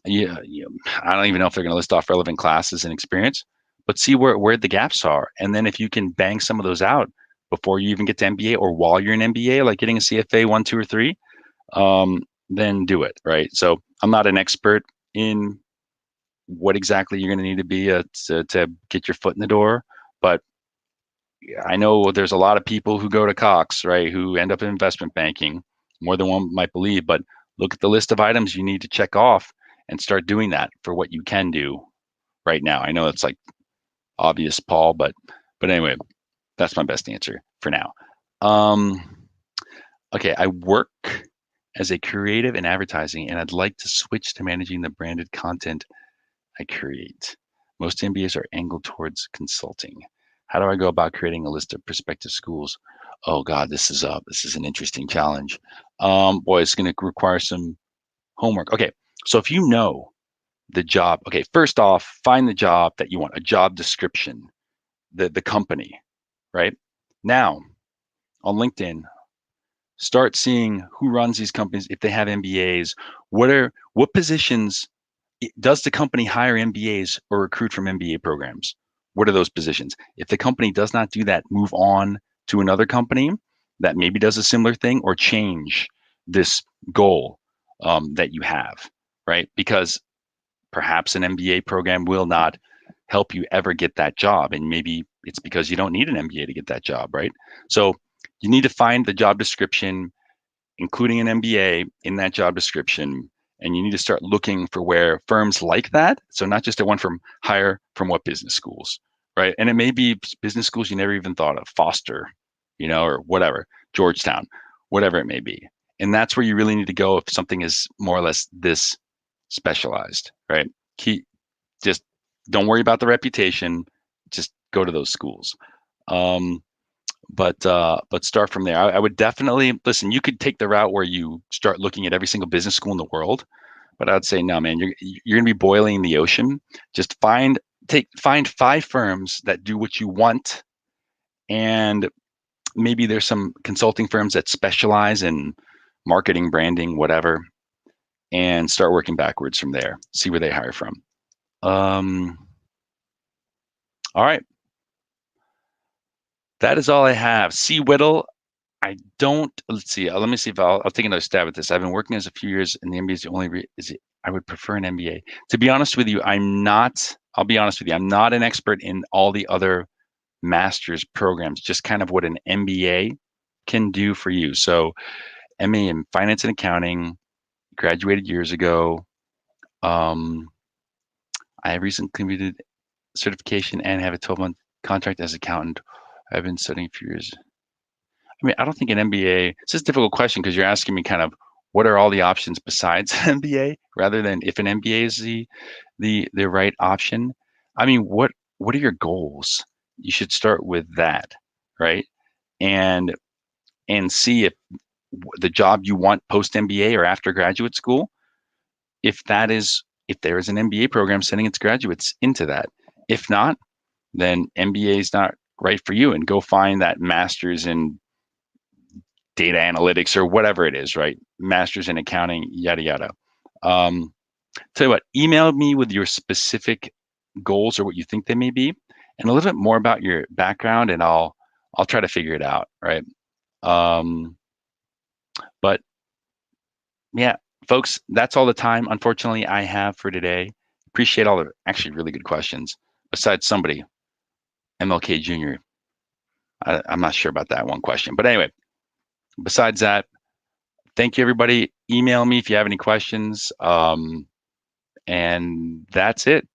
I don't even know if they're going to list off relevant classes and experience, but see where the gaps are. And then if you can bang some of those out before you even get to MBA or while you're in MBA, like getting a CFA 1, 2, or 3, then do it, right? So I'm not an expert in what exactly you're going to need to be to get your foot in the door, but I know there's a lot of people who go to Cox, right, who end up in investment banking, more than one might believe, but look at the list of items you need to check off and start doing that for what you can do right now. I know it's like obvious, Paul, but anyway, that's my best answer for now. Okay, I work as a creative in advertising, and I'd like to switch to managing the branded content I create. Most MBAs are angled towards consulting. How do I go about creating a list of prospective schools? Oh God, this is an interesting challenge. Boy, it's going to require some homework. Okay, so if you know the job, okay, first off, find the job that you want, a job description, the company, right? Now, on LinkedIn, start seeing who runs these companies, if they have MBAs, what positions does the company hire MBAs or recruit from MBA programs? What are those positions? If the company does not do that, move on to another company that maybe does a similar thing or change this goal that you have, right? Because perhaps an MBA program will not help you ever get that job. And maybe it's because you don't need an MBA to get that job, right? So you need to find the job description, including an MBA in that job description. And you need to start looking for where firms like that. So not just a one from hire from what business schools, right? And it may be business schools you never even thought of, Foster, or whatever, Georgetown, whatever it may be. And that's where you really need to go if something is more or less this specialized, right? Just don't worry about the reputation. Just go to those schools. But start from there. I would definitely listen. You could take the route where you start looking at every single business school in the world, but I'd say no, man. You're gonna be boiling the ocean. Just find 5 firms that do what you want, and maybe there's some consulting firms that specialize in marketing, branding, whatever, and start working backwards from there. See where they hire from. All right. That is all I have. C. Whittle, let's see. Let me see if I'll take another stab at this. I've been working as a few years, and the MBA is the only I would prefer an MBA. To be honest with you, I'll be honest with you, I'm not an expert in all the other master's programs, just kind of what an MBA can do for you. So MA in finance and accounting, graduated years ago. I recently completed certification and have a 12-month contract as accountant. I've been studying for years. I mean, I don't think an MBA, it's just a difficult question because you're asking me kind of what are all the options besides an MBA rather than if an MBA is the right option. I mean, what are your goals? You should start with that, right? And see if the job you want post MBA or after graduate school, if there is an MBA program sending its graduates into that. If not, then MBA is not right for you, and go find that master's in data analytics or whatever it is, right? Master's in accounting, yada, yada. Tell you what, email me with your specific goals or what you think they may be, and a little bit more about your background, and I'll try to figure it out, right? But yeah, folks, that's all the time, unfortunately, I have for today. Appreciate all the actually really good questions. Besides somebody, MLK Jr. I'm not sure about that one question, but anyway, besides that, thank you, everybody. Email me if you have any questions. And that's it.